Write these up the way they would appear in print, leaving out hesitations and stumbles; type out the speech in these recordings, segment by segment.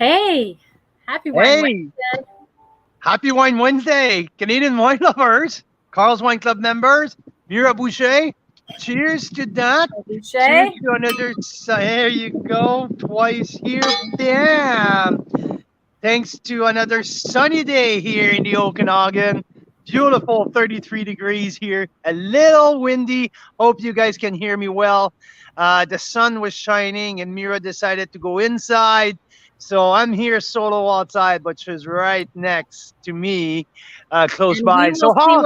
Hey, happy Wine Hey, Wednesday. happy Wine Wednesday, Canadian wine lovers, Carl's Wine Club members, Mira Boucher. Cheers to that. Cheers Boucher. to another. There you go, twice here. Damn. Thanks to another sunny day here in the Okanagan. Beautiful 33 degrees here. A little windy. Hope you guys can hear me well. The sun was shining and Mira decided to go inside. So I'm here solo outside, but she's right next to me, close And we by. will So see how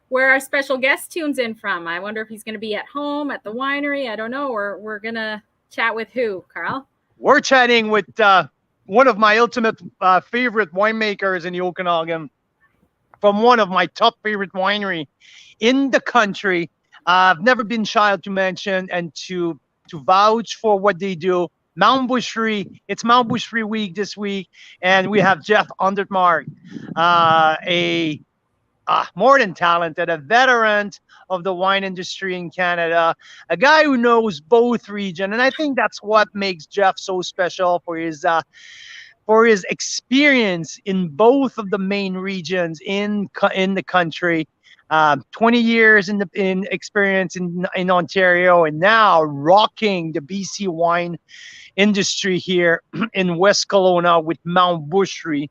where our special guest tunes in from. I wonder if he's going to be at home, at the winery. I don't know. We're going to chat with who, Carl? we're chatting with one of my ultimate favorite winemakers in the Okanagan, from one of my top favorite winery in the country. I've never been shy to mention and to vouch for what they do. Mount Boucherie. It's Mount Boucherie week this week, and we have Jeff Hundertmark, a more than talented, a veteran of the wine industry in Canada, a guy who knows both region, and I think that's what makes Jeff so special for his experience in both of the main regions in the country. 20 years in experience in Ontario, and now rocking the BC wine industry here in West Kelowna with Mount Boucherie.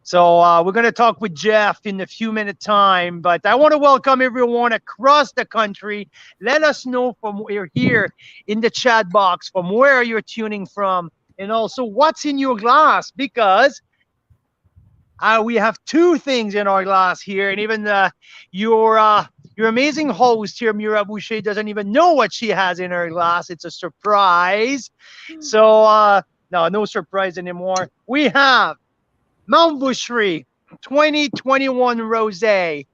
So we're going to talk with Jeff in a few minutes time, but I want to welcome everyone across the country. Let us know from where you're here in the chat box, from where you're tuning from, and also what's in your glass, because we have two things in our glass here, and even your amazing host here, Mira Boucher, doesn't even know what she has in her glass. It's a surprise. So no surprise anymore. We have Mount Boucherie 2021 Rosé,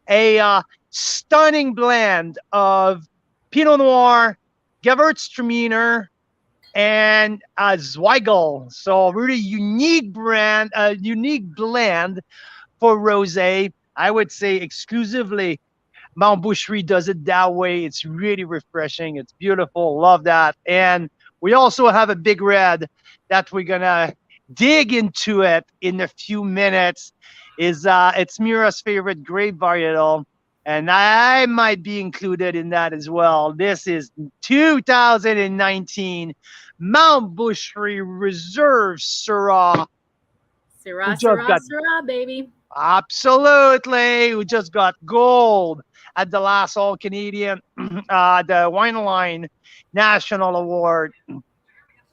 a stunning blend of Pinot Noir, Gewürztraminer, and Zweigel. So really unique brand, a unique blend for rosé. I would say exclusively Mount Boucherie does it that way. It's really refreshing. It's beautiful. Love that. And we also have a big red that we're gonna dig into it in a few minutes. It's Mira's favorite grape varietal, and I might be included in that as well. This is 2019 Mount Boucherie Reserve Syrah. Who Syrah, just Syrah, got Syrah, baby. Absolutely, who just got gold at the last All Canadian the Wine Line National Award.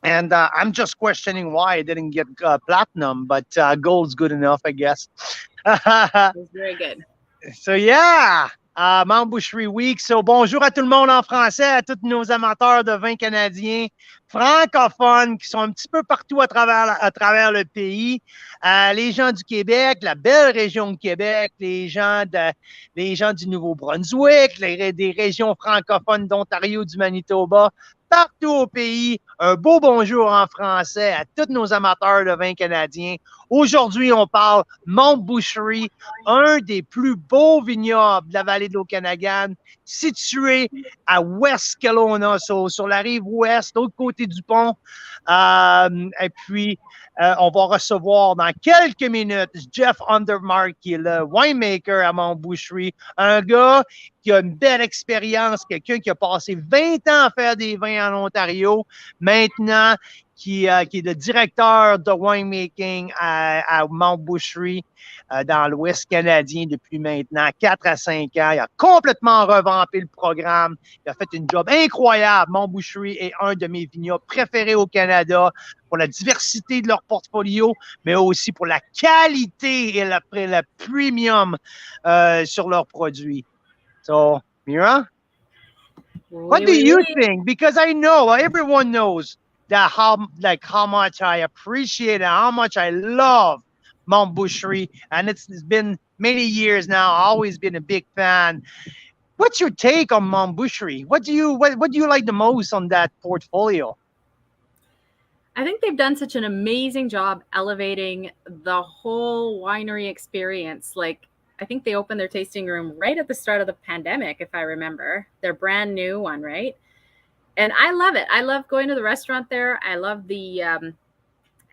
And I'm just questioning why I didn't get platinum, but gold's good enough, I guess. It was very good. So yeah, Mount Boucherie Week. So bonjour à tout le monde en français, à tous nos amateurs de vin canadiens francophones qui sont un petit peu partout à travers le pays. Les gens du Québec, la belle région de Québec, les gens du Nouveau-Brunswick, des régions francophones d'Ontario, du Manitoba, partout au pays. Un beau bonjour en français à tous nos amateurs de vin canadiens. Aujourd'hui, on parle Mount Boucherie, un des plus beaux vignobles de la vallée de l'Okanagan, situé à West Kelowna, sur la rive ouest, de l'autre côté du pont. Et puis, on va recevoir dans quelques minutes Jeff Hundertmark, qui est le winemaker à Mount Boucherie, un gars qui a une belle expérience, quelqu'un qui a passé 20 ans à faire des vins en Ontario, maintenant qui est le directeur de winemaking à Mount Boucherie dans l'Ouest canadien depuis maintenant 4 à 5 ans. Il a complètement revampé le programme. Il a fait une job incroyable. Mount Boucherie est un de mes vignobles préférés au Canada pour la diversité de leur portfolio, mais aussi pour la qualité et le premium sur leurs produits. So, Mira, what Oui, do oui, you oui. think? Because I know everyone knows that how much I appreciate it, how much I love Mount Boucherie, and it's been many years now. I've always been a big fan. What's your take on Mount Boucherie? What do you like the most on that portfolio? I think they've done such an amazing job elevating the whole winery experience. Like, I think they opened their tasting room right at the start of the pandemic, if I remember. Their brand new one, right? And I love it. I love going to the restaurant there. I love the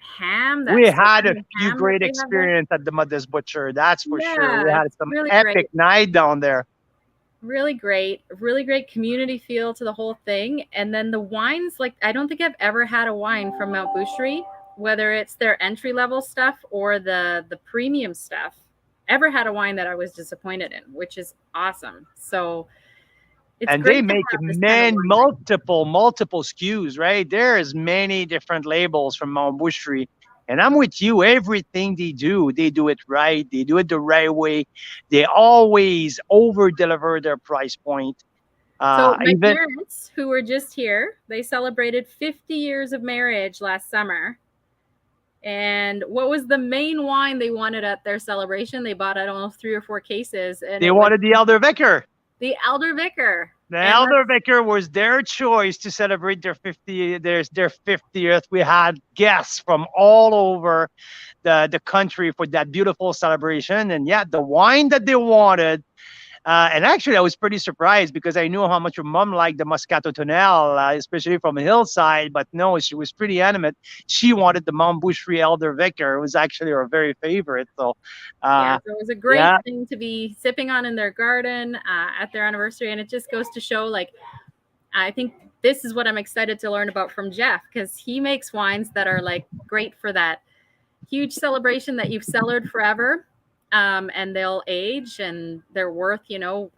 ham, We that had a salami few ham that great they have there. experience at the Mother's Butcher. That's for sure. We Yeah, had it's some really epic great. night down there. Really great community feel to the whole thing. And then the wines, like, I don't think I've ever had a wine from Mount Boucherie, whether it's their entry level stuff or the premium stuff, ever had a wine that I was disappointed in, which is awesome. So it's And they great to make have this kind of winery. multiple SKUs, right? There's many different labels from Mount Boucherie. And I'm with you. Everything they do it right. They do it the right way. They always over deliver their price point. So my Even parents, who were just here, they celebrated 50 years of marriage last summer. And what was the main wine they wanted at their celebration? They bought, I don't know, 3 or 4 cases, and they it was wanted the Elder Vicar. the Elder Vicar. The And Elder Vicar was their choice to celebrate their 50th. We had guests from all over the country for that beautiful celebration. And yeah, the wine that they wanted. And actually, I was pretty surprised because I knew how much your mom liked the Moscato Tonel, especially from a hillside. But no, she was pretty animate. She wanted the Mount Boucherie Elder Vicar. It was actually her very favorite. So, yeah, uh, so it was a great yeah, thing to be sipping on in their garden at their anniversary. And it just goes to show, like, I think this is what I'm excited to learn about from Jeff, because he makes wines that are like great for that huge celebration that you've cellared forever. And they'll age and they're worth, you know,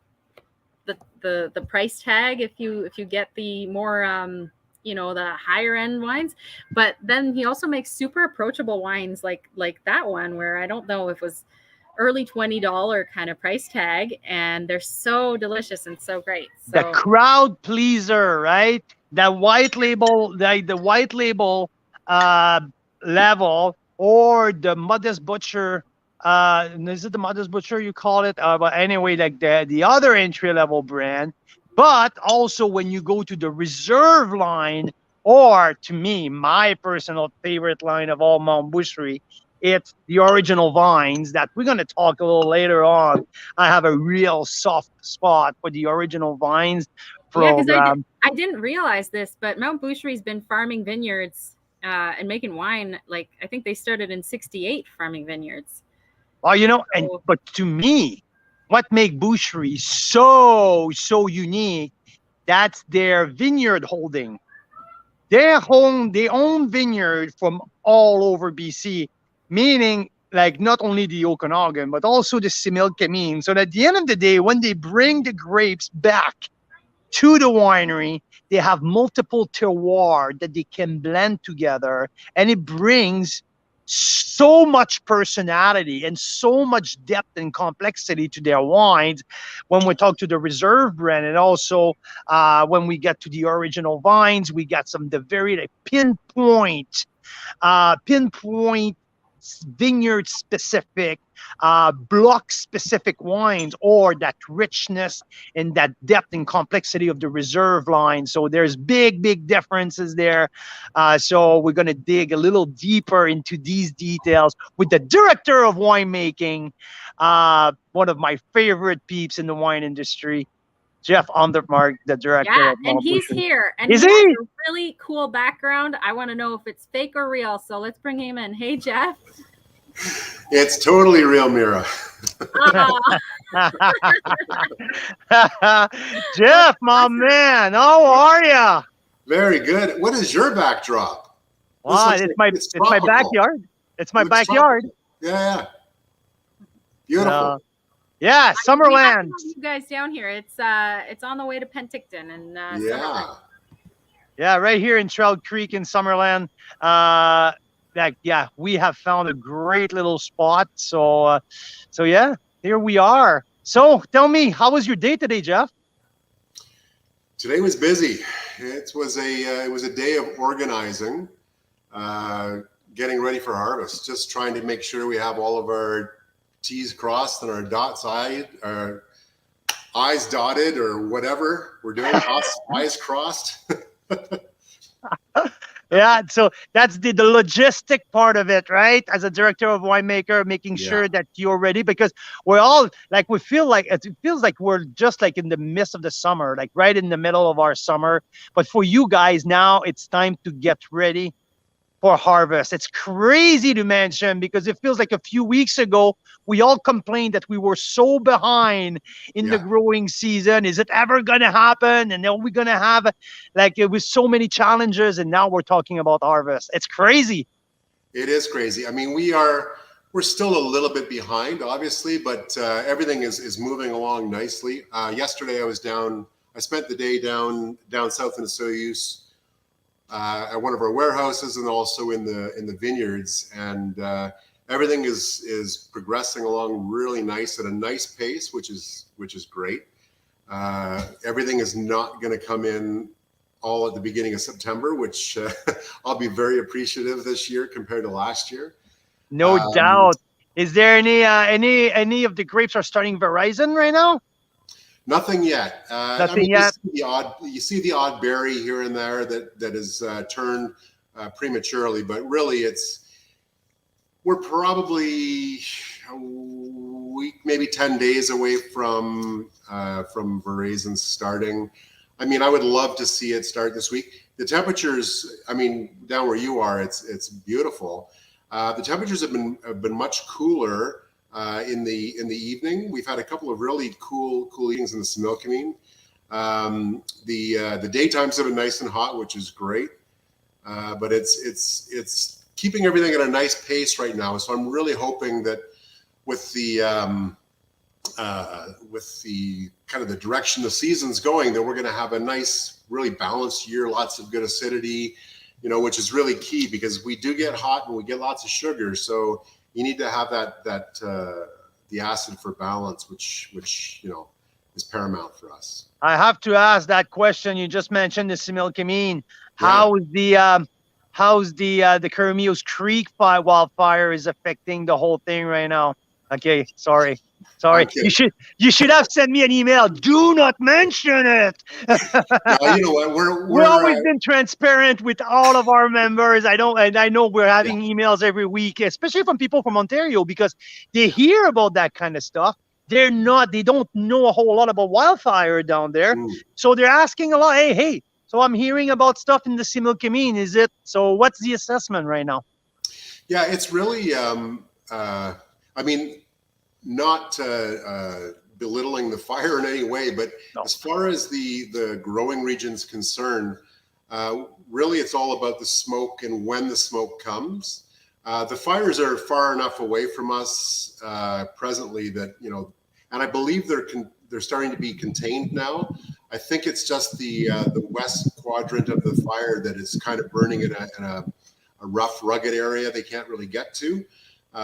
the price tag if you get the more you know, the higher end wines. But then he also makes super approachable wines like that one, where I don't know if it was early $20 kind of price tag, and they're so delicious and so great. the So crowd pleaser, right? The white label uh, level, or the Modest Butcher. Is it the Modest Butcher you call it? But anyway, like the other entry level brand. But also when you go to the reserve line, or to me, my personal favorite line of all Mount Boucherie, it's the original vines that we're going to talk a little later on. I have a real soft spot for the original vines yeah, because program. I didn't realize this, but Mount Boucherie's been farming vineyards and making wine. Like, I think they started in '68 farming vineyards. Well, you know, So, but to me, what make Boucherie so unique, that's their vineyard holding. They own vineyard from all over BC, meaning like not only the Okanagan, but also the Similkameen. So that at the end of the day, when they bring the grapes back to the winery, they have multiple terroir that they can blend together, and it brings so much personality and so much depth and complexity to their wines when we talk to the reserve brand. And also when we get to the original vines, we got some the very like, pinpoint vineyard specific, block specific wines, or that richness and that depth and complexity of the reserve line. So there's big differences there. So we're going to dig a little deeper into these details with the director of winemaking, one of my favorite peeps in the wine industry, Jeff Hundertmark, the director yeah, of and Mount he's Boucherie. here, and Is he has he? a really cool background. I want to know if it's fake or real. So let's bring him in. Hey, Jeff. It's totally real, Mira. Jeff, my man, how are you? Very good. What is your backdrop? Wow, This looks like it's my tropical. backyard. It's my Looks backyard. tropical. Yeah. Beautiful. Yeah, We have to Summerland. have you guys down here. It's on the way to Penticton and Yeah. Summerland. Yeah, right here in Trout Creek in Summerland. Yeah, we have found a great little spot. So yeah, here we are. So tell me, how was your day today, Jeff? Today was busy. It was a day of organizing, getting ready for harvest. Just trying to make sure we have all of our T's crossed and our dots I's, our I's dotted, or whatever we're doing. I's crossed. Yeah, so that's the logistic part of it, right? As a director of winemaker, making sure that you're ready, because we're all like, it feels like we're just like in the midst of the summer, like right in the middle of our summer. But for you guys now, it's time to get ready for harvest. It's crazy to mention because it feels like a few weeks ago, we all complained that we were so behind in the growing season. Is it ever going to happen? And are we going to have, like, it was so many challenges, and now we're talking about harvest. It's crazy. It is crazy. I mean, we're still a little bit behind, obviously, but everything is moving along nicely. Yesterday I spent the day down south in Soyuz at one of our warehouses and also in the vineyards, and everything is progressing along really nice at a nice pace, which is great. Everything is not going to come in all at the beginning of September, which I'll be very appreciative this year compared to last year. No doubt. Is there any of the grapes are starting Verizon right now? Nothing yet. Nothing yet. You see the odd berry here and there that is turned prematurely, but really we're probably a week, maybe 10 days away from Verizon starting. I mean, I would love to see it start this week. The temperatures, I mean, down where you are, it's beautiful. The temperatures have been much cooler in the evening. We've had a couple of really cool evenings in the Similkameen. The daytimes have been nice and hot, which is great. But it's keeping everything at a nice pace right now. So I'm really hoping that with the kind of the direction the season's going, that we're going to have a nice, really balanced year, lots of good acidity, which is really key because we do get hot and we get lots of sugar. So you need to have the acid for balance, which is paramount for us. I have to ask that question. You just mentioned the Similkameen. Yeah. How's the Corremios Creek wildfire is affecting the whole thing right now? Okay, sorry. Okay. You should have sent me an email. Do not mention it. No, you know what? We're always been transparent with all of our members. I know we're having emails every week, especially from people from Ontario, because they hear about that kind of stuff. They don't know a whole lot about wildfire down there. So they're asking a lot. Hey, so I'm hearing about stuff in the Similkameen. Is it? So what's the assessment right now? Yeah, it's really, I mean, not belittling the fire in any way, but as far as the growing region's concerned, really it's all about the smoke and when the smoke comes. The fires are far enough away from us presently that, and I believe they're starting to be contained now. I think it's just the west quadrant of the fire that is kind of burning in a rough, rugged area they can't really get to.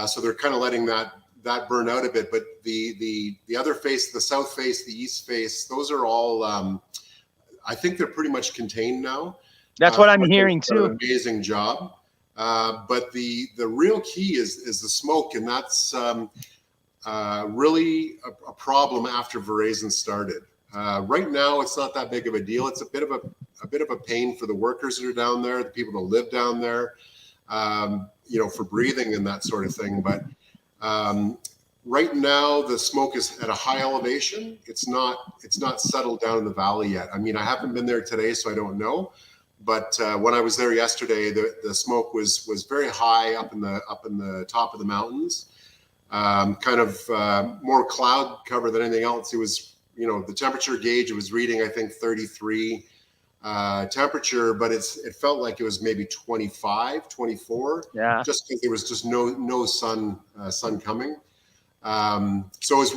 So they're kind of letting that burn out a bit, but the other face, the south face, the east face, those are all, I think they're pretty much contained now. That's what I'm hearing too. An amazing job. But the real key is the smoke, and that's really a problem after Verizon started. Right now, it's not that big of a deal. It's a bit of a pain for the workers that are down there, the people that live down there, for breathing and that sort of thing. But right now, the smoke is at a high elevation. It's not settled down in the valley yet. I mean, I haven't been there today, so I don't know. But when I was there yesterday, the smoke was very high up in the top of the mountains, kind of more cloud cover than anything else. It was, the temperature gauge, it was reading, I think, 33 temperature, but it felt like it was maybe 25, 24. Yeah. Just because there was just no sun coming. So it was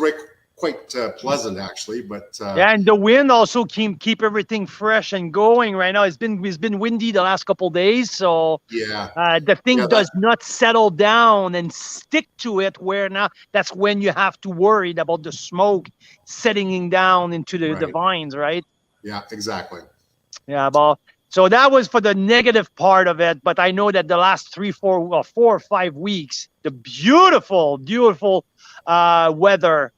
quite pleasant actually, but and the wind also keep everything fresh and going right now. It's been windy the last couple of days, so the thing does not settle down and stick to it. Where now that's when you have to worry about the smoke settling down into the vines, right? Yeah, exactly. Yeah, well, so that was for the negative part of it, but I know that the last 4 or 5 weeks, the beautiful weather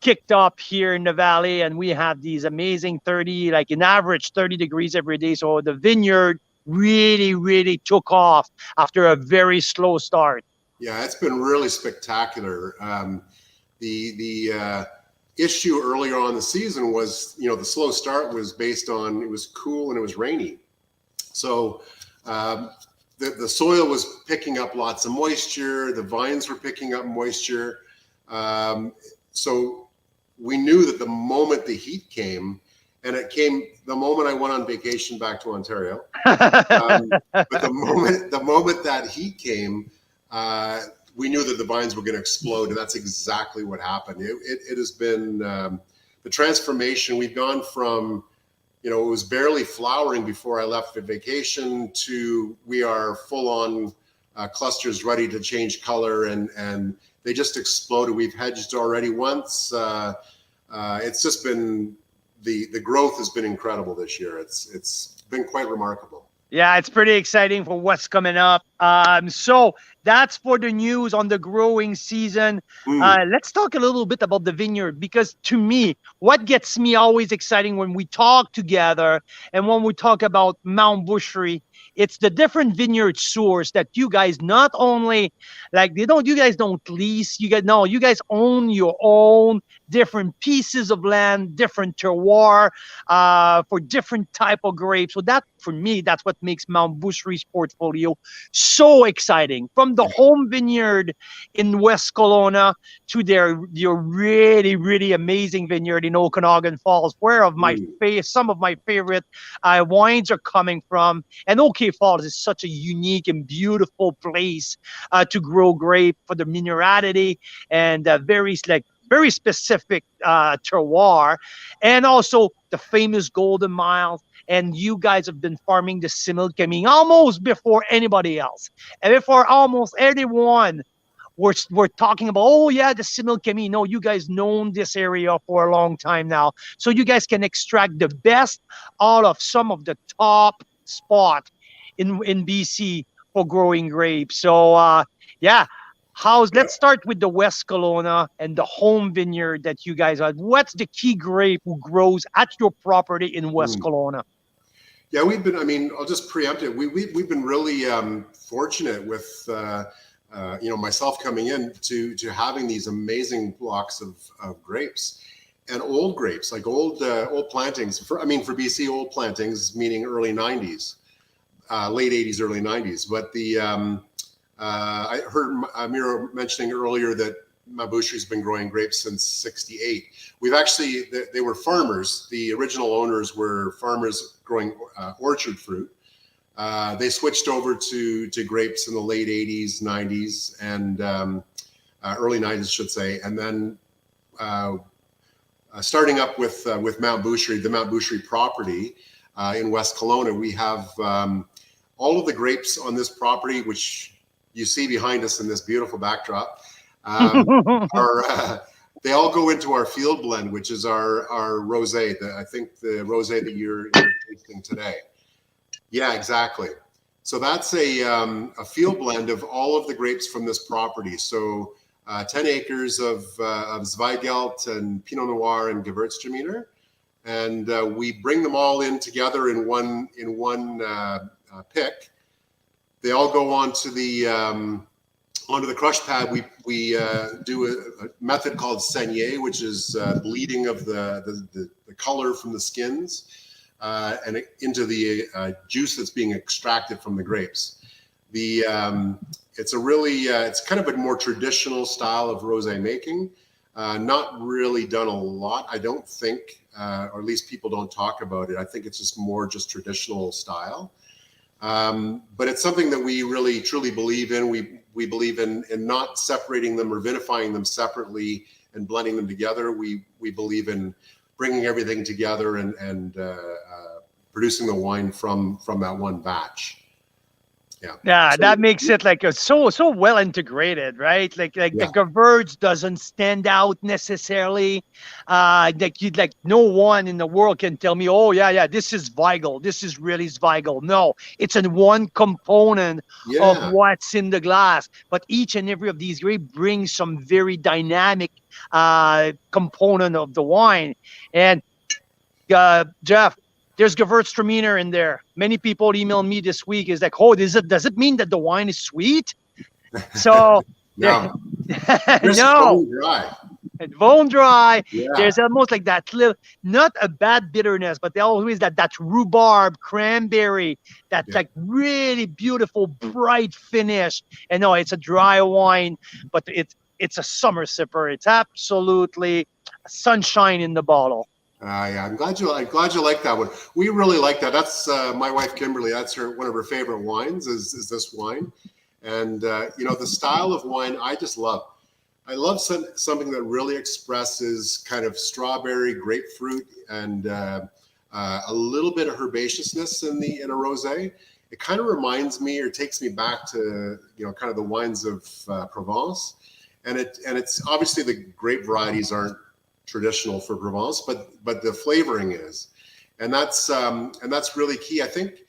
kicked up here in the valley, and we have these amazing 30, like an average 30 degrees every day. So the vineyard really took off after a very slow start. Yeah, it's been really spectacular. The issue earlier on in the season was, the slow start was based on, it was cool and it was rainy. So the soil was picking up lots of moisture. The vines were picking up moisture. So we knew that the moment the heat came, and it came the moment I went on vacation back to Ontario. But the moment that heat came, we knew that the vines were going to explode, and that's exactly what happened. It has been the transformation. We've gone from, it was barely flowering before I left for vacation to we are full on clusters ready to change color, and they just exploded. We've hedged already once. It's just been, the growth has been incredible this year. It's been quite remarkable. Yeah, it's pretty exciting for what's coming up. So that's for the news on the growing season. Let's talk a little bit about the vineyard, because to me, what gets me always exciting when we talk together and when we talk about Mount Boucherie, it's the different vineyard source that you guys not only you guys don't lease, you guys own your own different pieces of land, different terroir for different type of grapes. So that, for me, that's what makes Mount Boucherie's portfolio so exciting. From the home vineyard in West Kelowna to your really, really amazing vineyard in Okanagan Falls, where some of my favorite wines are coming from. And OK Falls is such a unique and beautiful place to grow grape for the minerality and very specific terroir, and also the famous Golden Mile. And you guys have been farming the Similkameen almost before anybody else, and before almost everyone. We're talking about, oh yeah, the Similkameen. No, you guys known this area for a long time now, so you guys can extract the best out of some of the top spot in BC for growing grapes. So let's start with the West Kelowna and the home vineyard that you guys have. What's the key grape who grows at your property in West Kelowna? Yeah, I'll just preempt it. We've been really fortunate with, myself coming in to having these amazing blocks of grapes, and old grapes, like old plantings. For BC, old plantings, meaning early 90s, late 80s, early 90s. But I heard Mira mentioning earlier that Mount Boucherie's been growing grapes since '68. They were farmers. The original owners were farmers growing orchard fruit. They switched over to grapes in the late 80s, 90s, and early 90s, I should say. And then starting up with Mount Boucherie, the Mount Boucherie property in West Kelowna, we have all of the grapes on this property, which you see behind us in this beautiful backdrop, they all go into our field blend, which is our rosé. I think the rosé that you're tasting today. Yeah, exactly. So that's a field blend of all of the grapes from this property. So 10 acres of Zweigelt and Pinot Noir and Gewürztraminer, and we bring them all in together in one pick. They all go onto the crush pad. We do a method called saignée, which is bleeding of the color from the skins and into the juice that's being extracted from the grapes. It's kind of a more traditional style of rosé making. Not really done a lot, I don't think, or at least people don't talk about it. I think it's just traditional style. But it's something that we really truly believe in. We believe in not separating them or vinifying them separately and blending them together. We believe in bringing everything together and producing the wine from that one batch. Yeah, that makes it so well integrated, right? The Gewürz doesn't stand out necessarily. No one in the world can tell me, oh yeah, this is Zweigelt, this is really Zweigelt. No, it's in one component of what's in the glass. But each and every of these grapes brings some very dynamic component of the wine. And Jeff, there's Gewürztraminer in there. Many people emailed me this week. Is like, oh, does it mean that the wine is sweet? So no, no. Dry. It won't dry. Yeah, There's almost like that little, not a bad bitterness, but there always that rhubarb, cranberry, that yeah. like really beautiful, bright finish. And no, it's a dry wine, but it's a summer sipper. It's absolutely sunshine in the bottle. Yeah, I'm glad you like that one. We really like that. That's my wife Kimberly. That's one of her favorite wines. Is this wine, and the style of wine I just love. I love something that really expresses kind of strawberry, grapefruit, and a little bit of herbaceousness in a rosé. It kind of reminds me or takes me back to kind of the wines of Provence, and it's obviously the grape varieties aren't traditional for Provence, but the flavoring is, and that's really key. I think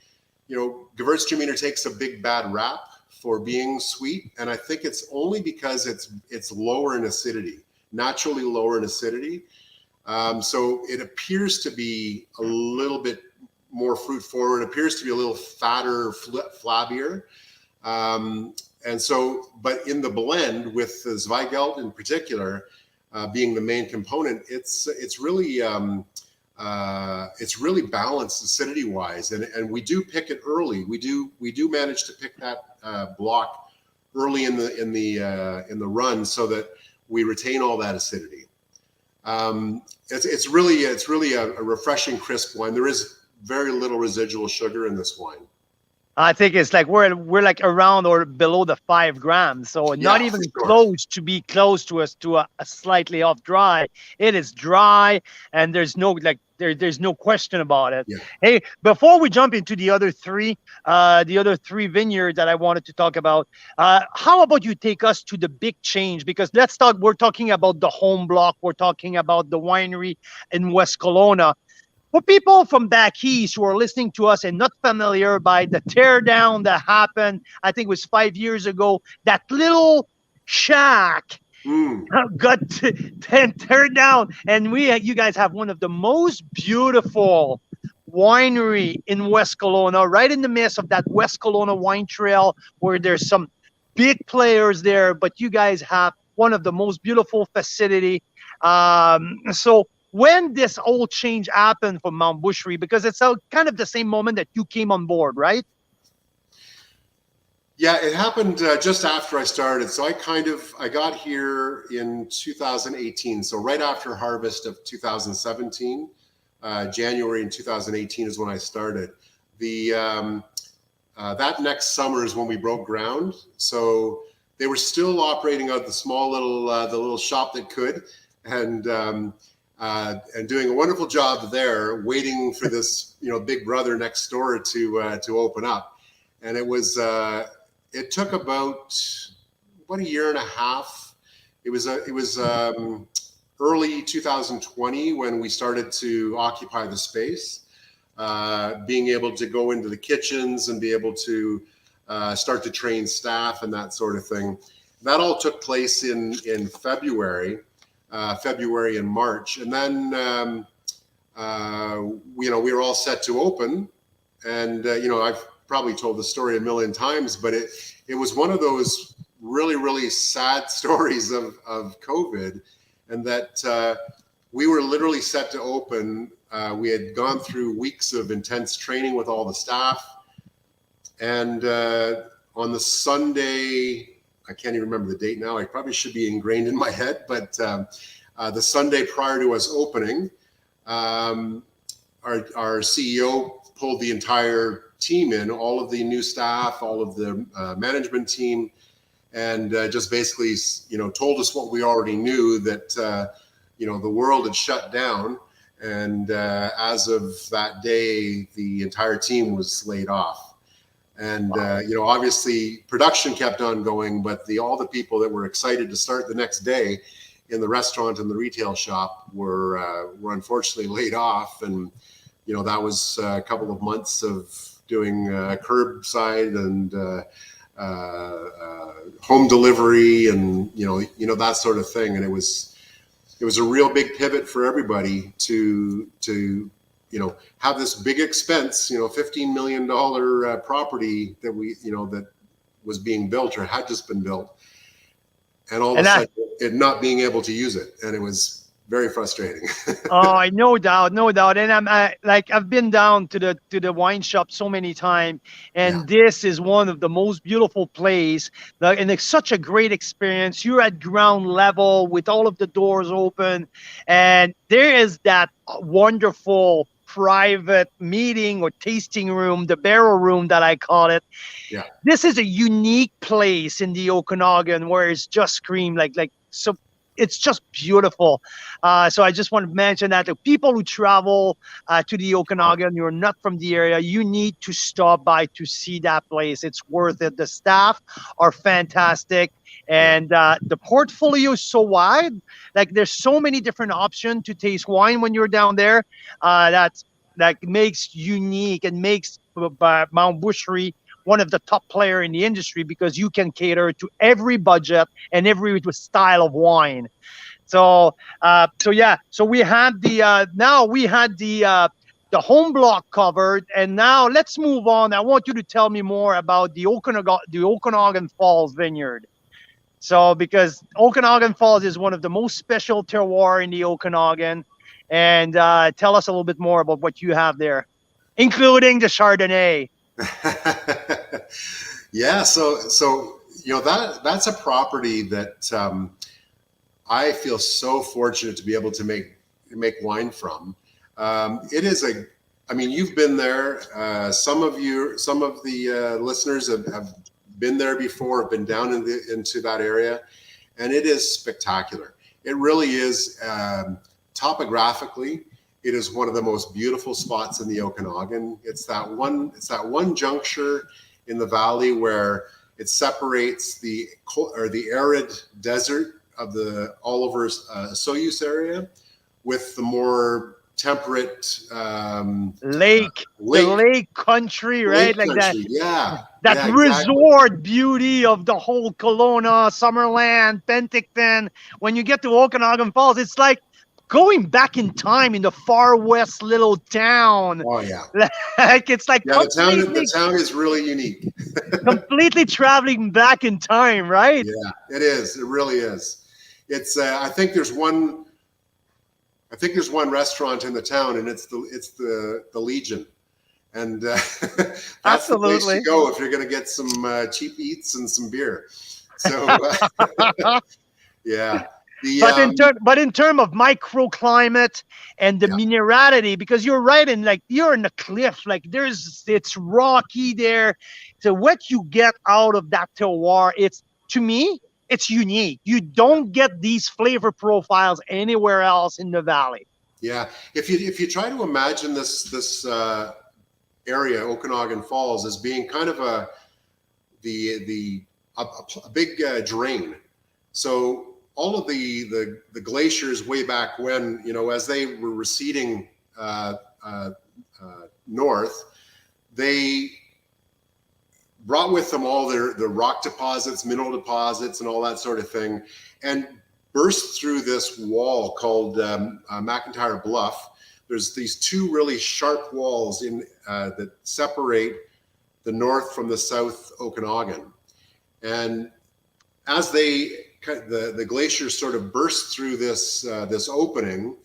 Gewürztraminer takes a big bad rap for being sweet, and I think it's only because it's lower in acidity, naturally lower in acidity. So it appears to be a little bit more fruit forward. It appears to be a little fatter, flabbier. And so, but in the blend with the Zweigelt in particular, being the main component, it's really balanced acidity wise, and we do pick it early. We do manage to pick that block early in the run so that we retain all that acidity. It's really a refreshing, crisp wine. There is very little residual sugar in this wine. I think it's like we're like around or below the 5 grams, so not even close to be close to us to a slightly off dry. It is dry, and there's no there's no question about it. Yeah. Hey, before we jump into the other three vineyards that I wanted to talk about, how about you take us to the big change? Because we're talking about the home block, we're talking about the winery in West Kelowna. For people from back east who are listening to us and not familiar by the teardown that happened, I think it was 5 years ago, that little shack got teared down, and you guys have one of the most beautiful winery in West Kelowna, right in the midst of that West Kelowna wine trail, where there's some big players there, but you guys have one of the most beautiful facility. So when this whole change happened for Mount Boucherie, because it's kind of the same moment that you came on board, right? Yeah, it happened just after I started. So I got here in 2018. So right after harvest of 2017, January in 2018 is when I started. That next summer is when we broke ground. So they were still operating out the small little shop that could, and doing a wonderful job there, waiting for this big brother next door to open up. And it took about a year and a half. It was early 2020 when we started to occupy the space, being able to go into the kitchens and be able to start to train staff and that sort of thing. That all took place in February and March, and then we were all set to open. And I've probably told the story a million times, but it was one of those really, really sad stories of COVID, and that we were literally set to open. We had gone through weeks of intense training with all the staff, and on the Sunday, I can't even remember the date now. I probably should be ingrained in my head, but the Sunday prior to us opening, our CEO pulled the entire team in, all of the new staff, all of the management team, and just basically, told us what we already knew, that the world had shut down, and as of that day, the entire team was laid off. And obviously, production kept on going, but all the people that were excited to start the next day in the restaurant and the retail shop were unfortunately laid off, and that was a couple of months of doing curbside and home delivery and that sort of thing. And it was a real big pivot for everybody to have this big expense, $15 million property that that was being built or had just been built, and all of a sudden it not being able to use it, and it was very frustrating. Oh, no doubt, no doubt. And I've been down to the wine shop so many times, and this is one of the most beautiful place. And it's such a great experience. You're at ground level with all of the doors open, and there is that wonderful private meeting or tasting room, the barrel room that I call it. Yeah. This is a unique place in the Okanagan where it's just scream like so. It's just beautiful. So I just want to mention that the people who travel to the Okanagan, you're not from the area, you need to stop by to see that place. It's worth it. The staff are fantastic. And the portfolio is so wide. Like there's so many different options to taste wine when you're down there. That makes unique and makes Mount Boucherie one of the top player in the industry, because you can cater to every budget and every style of wine. So yeah, so we had the home block covered, and now let's move on. I want you to tell me more about the Okanagan Falls Vineyard. So because Okanagan Falls is one of the most special terroir in the Okanagan, and tell us a little bit more about what you have there, including the Chardonnay. Yeah, so that's a property that I feel so fortunate to be able to make wine from. It is I mean, you've been there. Some of the listeners have been there before, have been down into that area, and it is spectacular. It really is. Topographically, it is one of the most beautiful spots in the Okanagan. It's that one juncture in the valley where it separates the arid desert of the Oliver Soyuz area with the more temperate lake country, right? Lake like country. that resort beauty of the whole Kelowna, Summerland, Penticton. When you get to Okanagan Falls, it's like going back in time in the far west little town. Oh yeah. Like it's like the town is really unique. Completely traveling back in time, right? Yeah, it is. It really is. It's I think there's one restaurant in the town, and it's the Legion. And that's Absolutely the place to go if you're going to get some cheap eats and some beer. So yeah. But in terms of microclimate and the minerality, because you're right, and like you're in the cliff, like it's rocky there. So what you get out of that terroir, to me, it's unique. You don't get these flavor profiles anywhere else in the valley. Yeah, if you try to imagine this area, Okanagan Falls, as being kind of a big drain. So all of the glaciers way back when, as they were receding north, they brought with them all the rock deposits, mineral deposits, and all that sort of thing, and burst through this wall called McIntyre Bluff. There's these two really sharp walls that separate the north from the south Okanagan, and as the glacier sort of burst through this opening,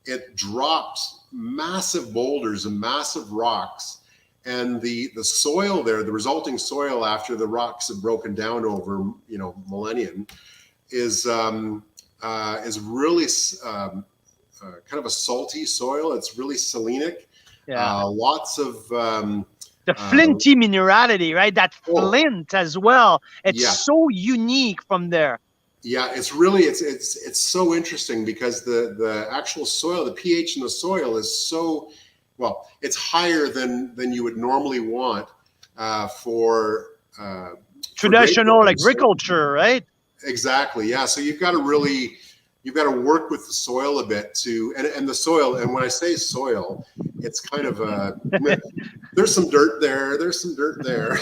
it dropped massive boulders and massive rocks, and the soil there, the resulting soil after the rocks have broken down over millennium, is really kind of a salty soil. It's really selenic. Yeah. Lots of the flinty minerality, right? That flint as well. It's so unique from there. Yeah, it's really it's so interesting because the actual soil, the pH in the soil is so, well, it's higher than you would normally want for traditional agriculture, right? Exactly. Yeah. So you've got to work with the soil a bit and the soil. And when I say soil, it's kind of there's some dirt there. There's some dirt there.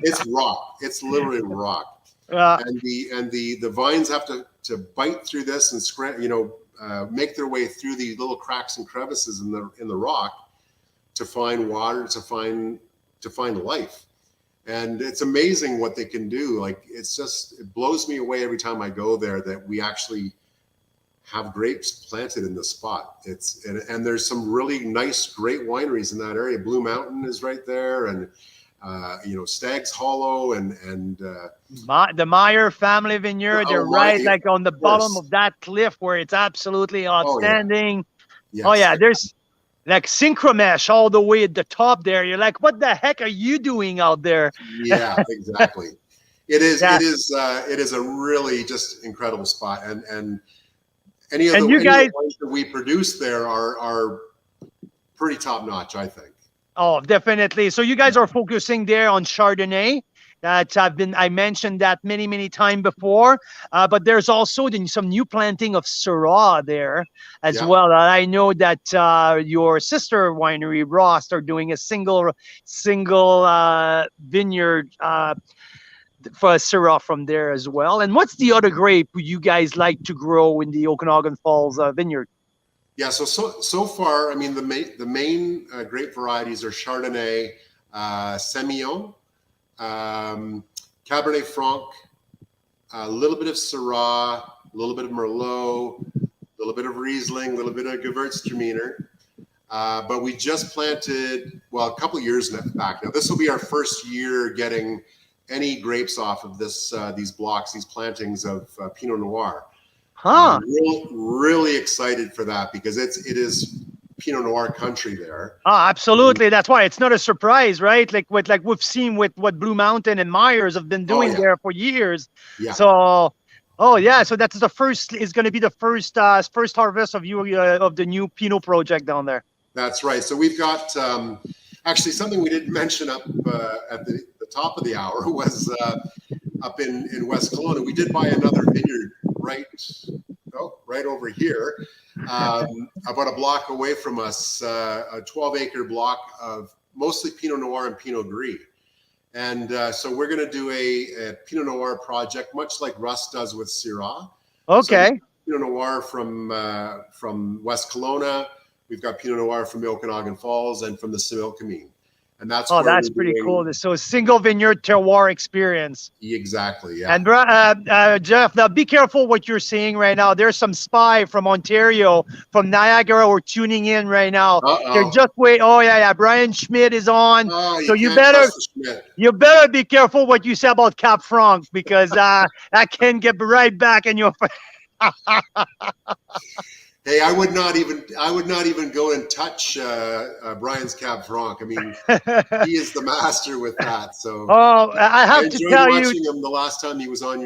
It's rock. It's literally rock. And the vines have to bite through this and make their way through these little cracks and crevices in the rock to find water, to find life. And it's amazing what they can do. Like, it blows me away every time I go there that we actually have grapes planted in the spot. And there's some really nice, great wineries in that area. Blue Mountain is right there, and Stag's Hollow, and the Meyer family vineyard. They're right like on the bottom of that cliff where it's absolutely outstanding. Yes. Oh yeah, there's like Synchromesh all the way at the top there. You're like, what the heck are you doing out there? Yeah, exactly. It is a really just incredible spot, and any of the wines that we produce there are pretty top notch, I think. Oh, definitely. So you guys are focusing there on Chardonnay. I mentioned that many times before, but there's also some new planting of Syrah there as well. I know that your sister winery, Ross, are doing a single vineyard for Syrah from there as well. And what's the other grape you guys like to grow in the Okanagan Falls vineyard? Yeah, so far, I mean, the main grape varieties are Chardonnay, Semillon, Cabernet Franc, a little bit of Syrah, a little bit of Merlot, a little bit of Riesling, a little bit of Gewürztraminer. But we just planted, a couple of years back now. This will be our first year getting any grapes off of these plantings of Pinot Noir. Really excited for that, because it is Pinot Noir country there. Absolutely. That's why it's not a surprise, right? Like we've seen with what Blue Mountain and Myers have been doing there for years. Yeah. So, so that's is going to be the first harvest of of the new Pinot project down there. That's right. So we've got actually something we didn't mention up at the top of the hour was up in West Kelowna. We did buy another vineyard right over here, about a block away from us, a 12-acre block of mostly Pinot Noir and Pinot Gris. And so we're going to do a Pinot Noir project, much like Russ does with Syrah. Okay. So Pinot Noir from West Kelowna. We've got Pinot Noir from the Okanagan Falls and from the Similkameen. And that's pretty cool. So a single vineyard terroir experience. Exactly. Yeah. And Jeff, now be careful what you're seeing right now. There's some spy from Ontario, from Niagara, who are tuning in right now. They're just wait. Oh yeah. Brian Schmidt is on. So you better be careful what you say about Cap Franc, because that can get right back in your face. Hey, I would not even go and touch Brian's Cab Franc. I mean, he is the master with that. So I have to tell you, watching him the last time he was on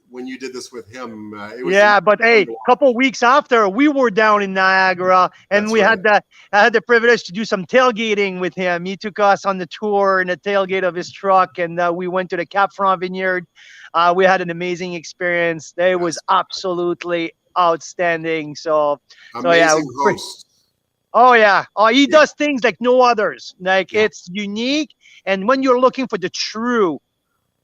when you did this with him. But hey, a couple weeks after, we were down in Niagara, and I had the privilege to do some tailgating with him. He took us on the tour in the tailgate of his truck, and we went to the Cap Franc vineyard. We had an amazing experience. It was absolutely outstanding. Amazing host. He does things like no others. It's unique, and when you're looking for the true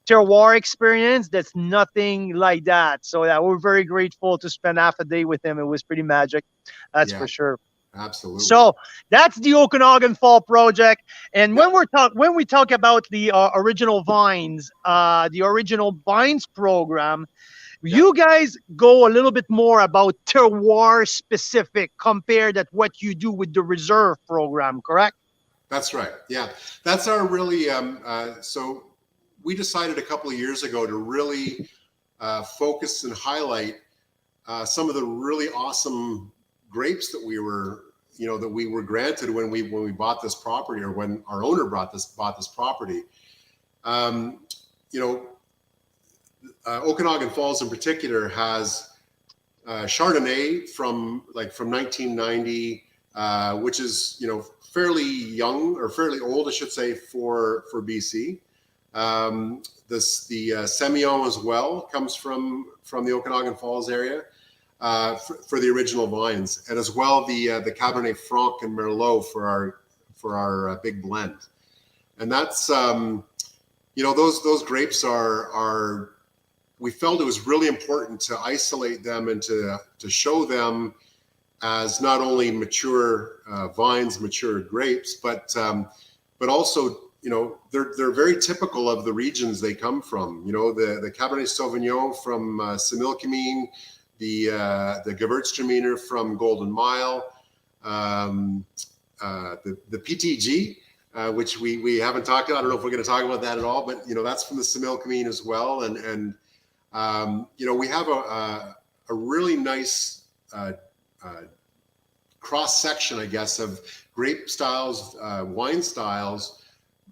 terroir experience, that's nothing like that. So we're very grateful to spend half a day with him. It was pretty magic, that's for sure. Absolutely. So that's the Okanagan Fall project. And when we talk about the original vines program, you guys go a little bit more about terroir specific compared to what you do with the reserve program, correct? That's right. Yeah, that's our really. So we decided a couple of years ago to really focus and highlight some of the really awesome grapes that we were granted when we bought this property, or when our owner bought this property. Okanagan Falls in particular has Chardonnay from 1990, which is fairly young, or fairly old, I should say, for BC. The Semillon as well comes from the Okanagan Falls area for the original vines, and as well the Cabernet Franc and Merlot for our big blend. And that's those grapes are. We felt it was really important to isolate them and to show them as not only mature vines, mature grapes, but also you know, they're very typical of the regions they come from. You know, the Cabernet Sauvignon from Similkameen, the Gewürztraminer from Golden Mile, the PTG, which we haven't talked about. I don't know if we're going to talk about that at all, but you know, that's from the Similkameen as well. And you know, we have a really nice cross section, I guess, of grape styles, wine styles,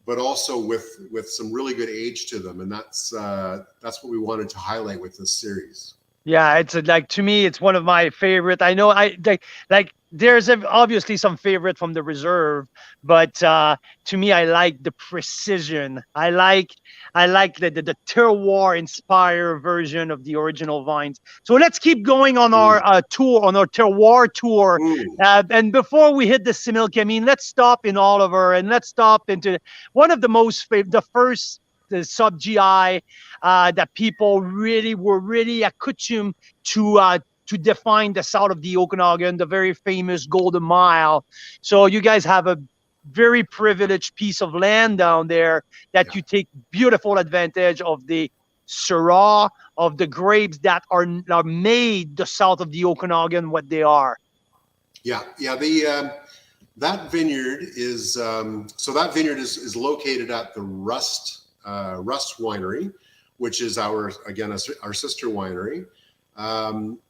but also with some really good age to them, and that's what we wanted to highlight with this series. Yeah, it's like, to me, it's one of my favorite. I know like there's obviously some favorite from the reserve, but to me, I like the precision. I like the terroir inspired version of the original vines. So let's keep going on our tour, on our terroir tour. And before we hit the Similkameen, let's stop in Oliver, and let's stop into one of the the sub GI that people were really accustomed to define the south of the Okanagan, the very famous Golden Mile. So you guys have a very privileged piece of land down there that you take beautiful advantage of the Syrah, of the grapes that are made the south of the Okanagan, what they are. Yeah. That vineyard is is located at the Rust Winery, which is our sister winery.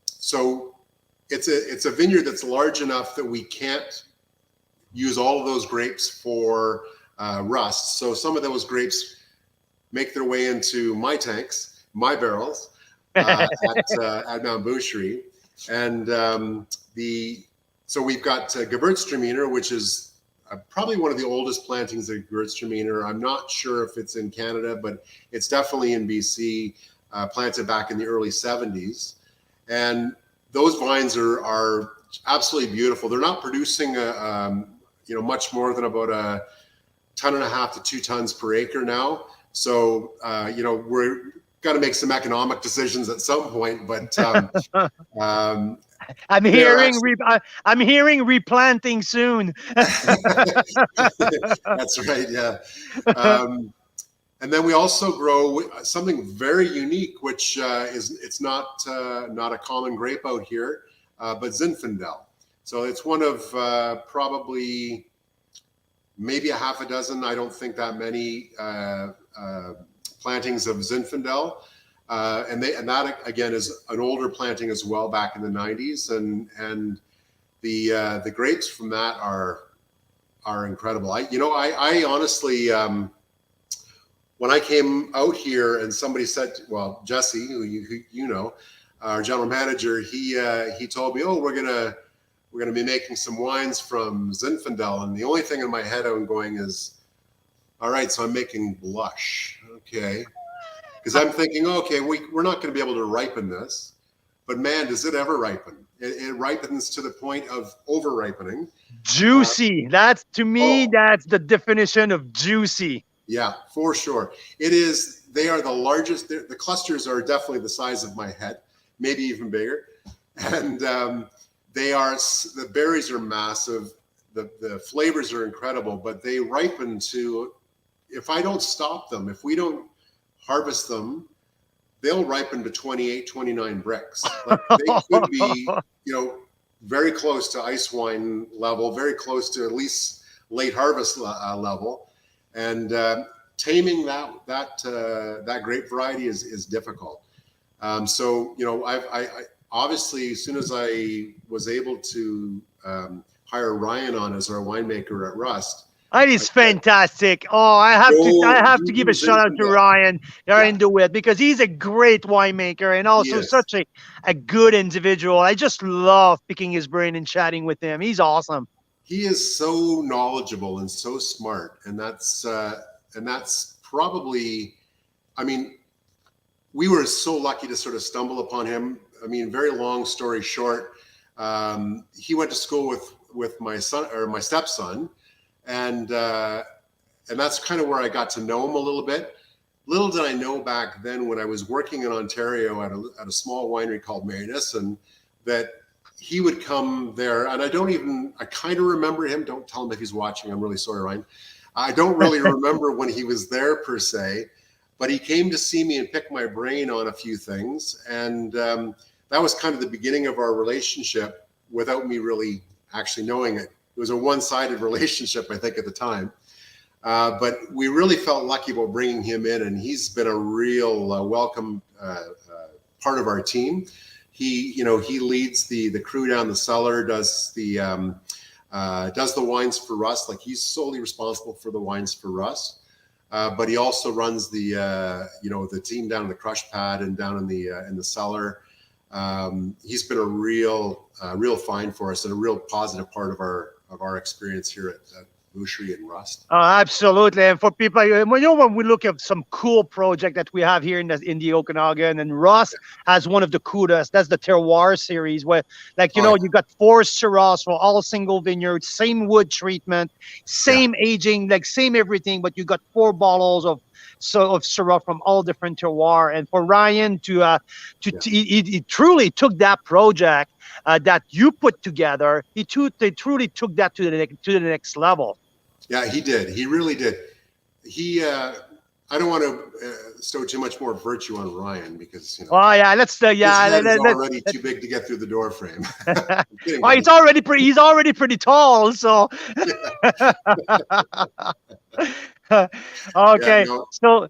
So it's a vineyard that's large enough that we can't use all of those grapes for rust. So some of those grapes make their way into my tanks, my barrels at Mount Boucherie, and so we've got Gewürztraminer, which is probably one of the oldest plantings of Gewürztraminer. I'm not sure if it's in Canada, but it's definitely in BC, planted back in the early 70s. And those vines are absolutely beautiful. They're not producing much more than about 1.5 tons to 2 tons per acre now. So we're got to make some economic decisions at some point, but I'm hearing replanting soon. That's right. Yeah. And then we also grow something very unique, which it's not a common grape out here, but Zinfandel. So it's one of probably maybe a half a dozen. I don't think that many plantings of Zinfandel. And that again is an older planting as well, back in the 90s, and the grapes from that are incredible. I honestly, when I came out here and somebody said, well, Jesse, who you know, our general manager, he told me, oh, we're gonna be making some wines from Zinfandel, and the only thing in my head I'm going is, all right, so I'm making blush, okay. Because I'm thinking, okay, we're not going to be able to ripen this, but man, does it ever ripen? It ripens to the point of over ripening. Juicy. That's, to me, that's the definition of juicy. Yeah, for sure. It is. They are the largest. The clusters are definitely the size of my head, maybe even bigger. And the berries are massive. The flavors are incredible, but they ripen to, if I don't stop them, if we don't harvest them, they'll ripen to 28, 29 bricks. Like they could be, very close to ice wine level, very close to at least late harvest level. And taming that grape variety is difficult. So I obviously, as soon as I was able to hire Ryan on as our winemaker at Rust. That is fantastic. Oh, I have to give a shout out to Ryan DeWitt, because he's a great winemaker and also such a good individual. I just love picking his brain and chatting with him. He's awesome. He is so knowledgeable and so smart, and that's probably, I mean, we were so lucky to sort of stumble upon him. I mean, very long story short, he went to school with my son, or my stepson. And that's kind of where I got to know him a little bit. Little did I know back then, when I was working in Ontario at a small winery called Mira, that he would come there. And I kind of remember him. Don't tell him if he's watching. I'm really sorry, Ryan. I don't really remember when he was there per se, but he came to see me and pick my brain on a few things. And that was kind of the beginning of our relationship without me really actually knowing it. It was a one-sided relationship, I think, at the time. But we really felt lucky about bringing him in, and he's been a real welcome part of our team. He leads the crew down the cellar, does the wines for Russ. Like, he's solely responsible for the wines for Russ. But he also runs the team down in the crush pad and down in the cellar. He's been a real find for us and a real positive part of our experience here at Boucherie and Rust. Absolutely. And for people, when we look at some cool project that we have here in the Okanagan, and Rust has one of the coolest, that's the Terroir series, where, like, you got 4 Syrahs for all single vineyards, same wood treatment, same aging, like same everything, but you got 4 bottles of Syrah from all different terroir. And for Ryan he truly took that project that you put together. They truly took that to the next level. Yeah, he did. He really did. I don't want to stow too much more virtue on Ryan because Oh yeah, let's his head is already too big to get through the door frame. Oh, he's already pretty tall, so. Okay, so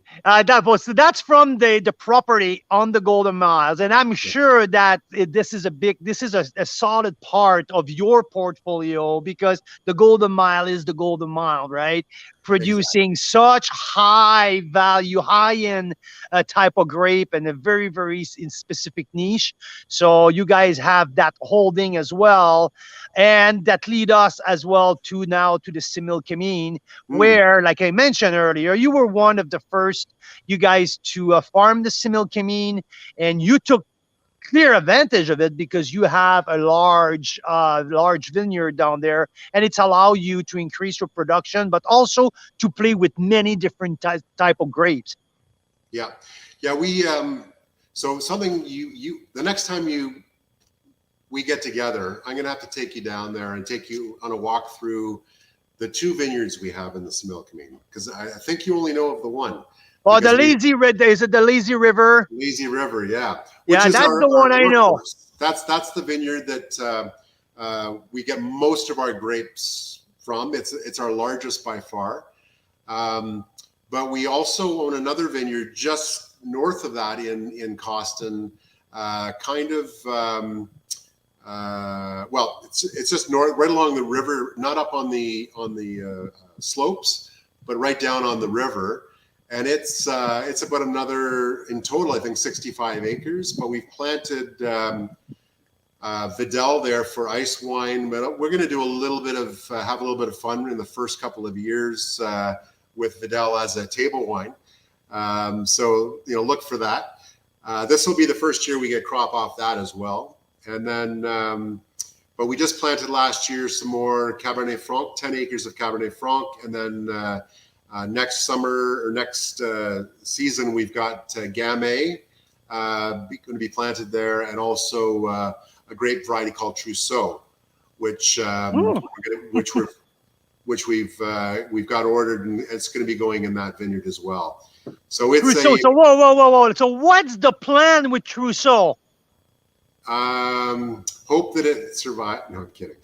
that's from the property on the Golden Miles, and I'm sure that this is a solid part of your portfolio, because the Golden Mile is the Golden Mile, right? Producing such high value, high end type of grape, and a very, very specific niche. So you guys have that holding as well, and that lead us as well to the Similkameen, where, like I mentioned earlier, you were one of the first you guys to farm the Similkameen, and you took clear advantage of it because you have a large vineyard down there, and it's allow you to increase your production, but also to play with many different type of grapes. Yeah. We so something the next time we get together, I'm gonna have to take you down there and take you on a walk through the 2 vineyards we have in the Similkameen, because I think you only know of the one. Oh, the Lazy Red. Is it the Lazy River? Lazy River, yeah. Yeah, that's the one I know. That's the vineyard that we get most of our grapes from. It's our largest by far. But we also own another vineyard just north of that in Coston, it's just north, right along the river, not up on the slopes, but right down on the river. And it's about another, in total, I think 65 acres, but we've planted Vidal there for ice wine. But we're going to do have a little bit of fun in the first couple of years with Vidal as a table wine. So look for that. This will be the first year we get crop off that as well. And then, but we just planted last year some more Cabernet Franc, 10 acres of Cabernet Franc. And then next summer or next season, we've got Gamay going to be planted there, and also a grape variety called Trousseau, which we've got ordered, and it's going to be going in that vineyard as well. So it's Trousseau. So whoa. So what's the plan with Trousseau? Hope that it survives. No, I'm kidding.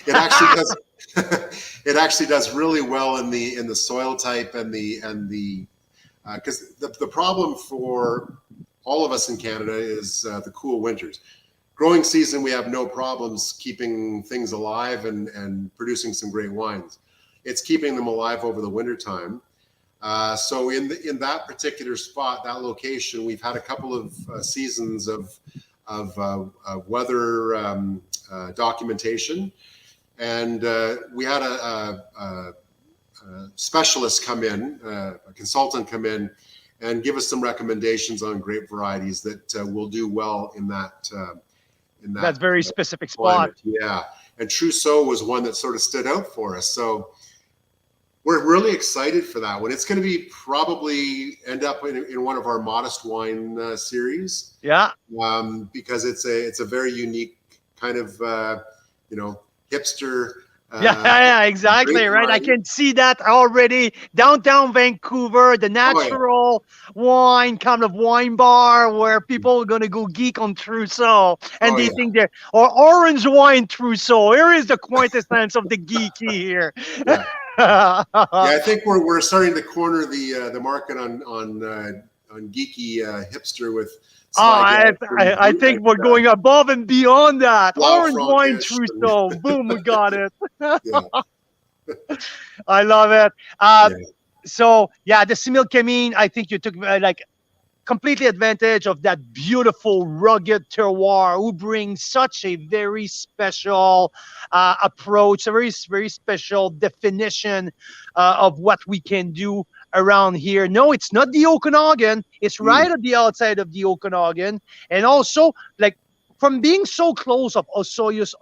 It actually does. It actually does really well in the soil type and the because the problem for all of us in Canada is the cool winters. Growing season, we have no problems keeping things alive and producing some great wines. It's keeping them alive over the winter time. So in that particular spot, that location, we've had a couple of seasons of weather documentation, and we had a specialist come in, a consultant come in, and give us some recommendations on grape varieties that will do well in that. That's very specific spot. Yeah, and Trousseau was one that sort of stood out for us. So we're really excited for that one. It's going to be probably end up in one of our modest wine series. Yeah. Because it's a very unique kind of hipster Yeah, exactly, Great right. I variety. can see that already. Downtown Vancouver, the Oh yeah, natural wine kind of wine bar where people are gonna go geek on Trousseau, and oh they yeah, think they're or orange wine Trousseau. Here is the quintessence of the geeky here. yeah. Oh, Yeah, I think we're starting to corner the market on geeky hipster with Zweigelt from I think we're uh, going above and beyond that. Blau Orange wine Frankish. And, Trousseau. Boom, we got it. yeah, I love it. Uh, yeah. so yeah, the Simil Camine, I think you took like completely advantage of that beautiful rugged terroir who brings such a very special approach, a very special definition of what we can do around here. No, it's not the Okanagan, it's Mm, right at the outside of the Okanagan. And also like from being so close of Osoyoos,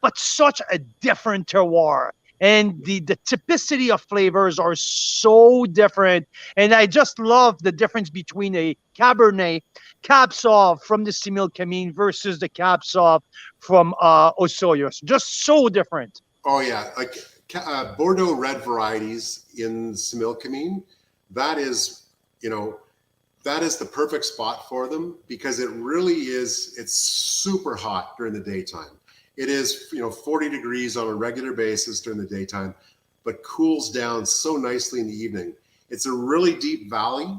but such a different terroir, and the typicity of flavors are so different. And I just love the difference between a Cabernet Cab Sauv from the Simil Camine versus the Cab Sauv from Osoyoos. Just so different. oh yeah, like Bordeaux red varieties in Similkameen. That is, you know, that is the perfect spot for them because it really is. It's super hot during the daytime. It is, 40 degrees on a regular basis during the daytime, but cools down so nicely in the evening. It's a really deep valley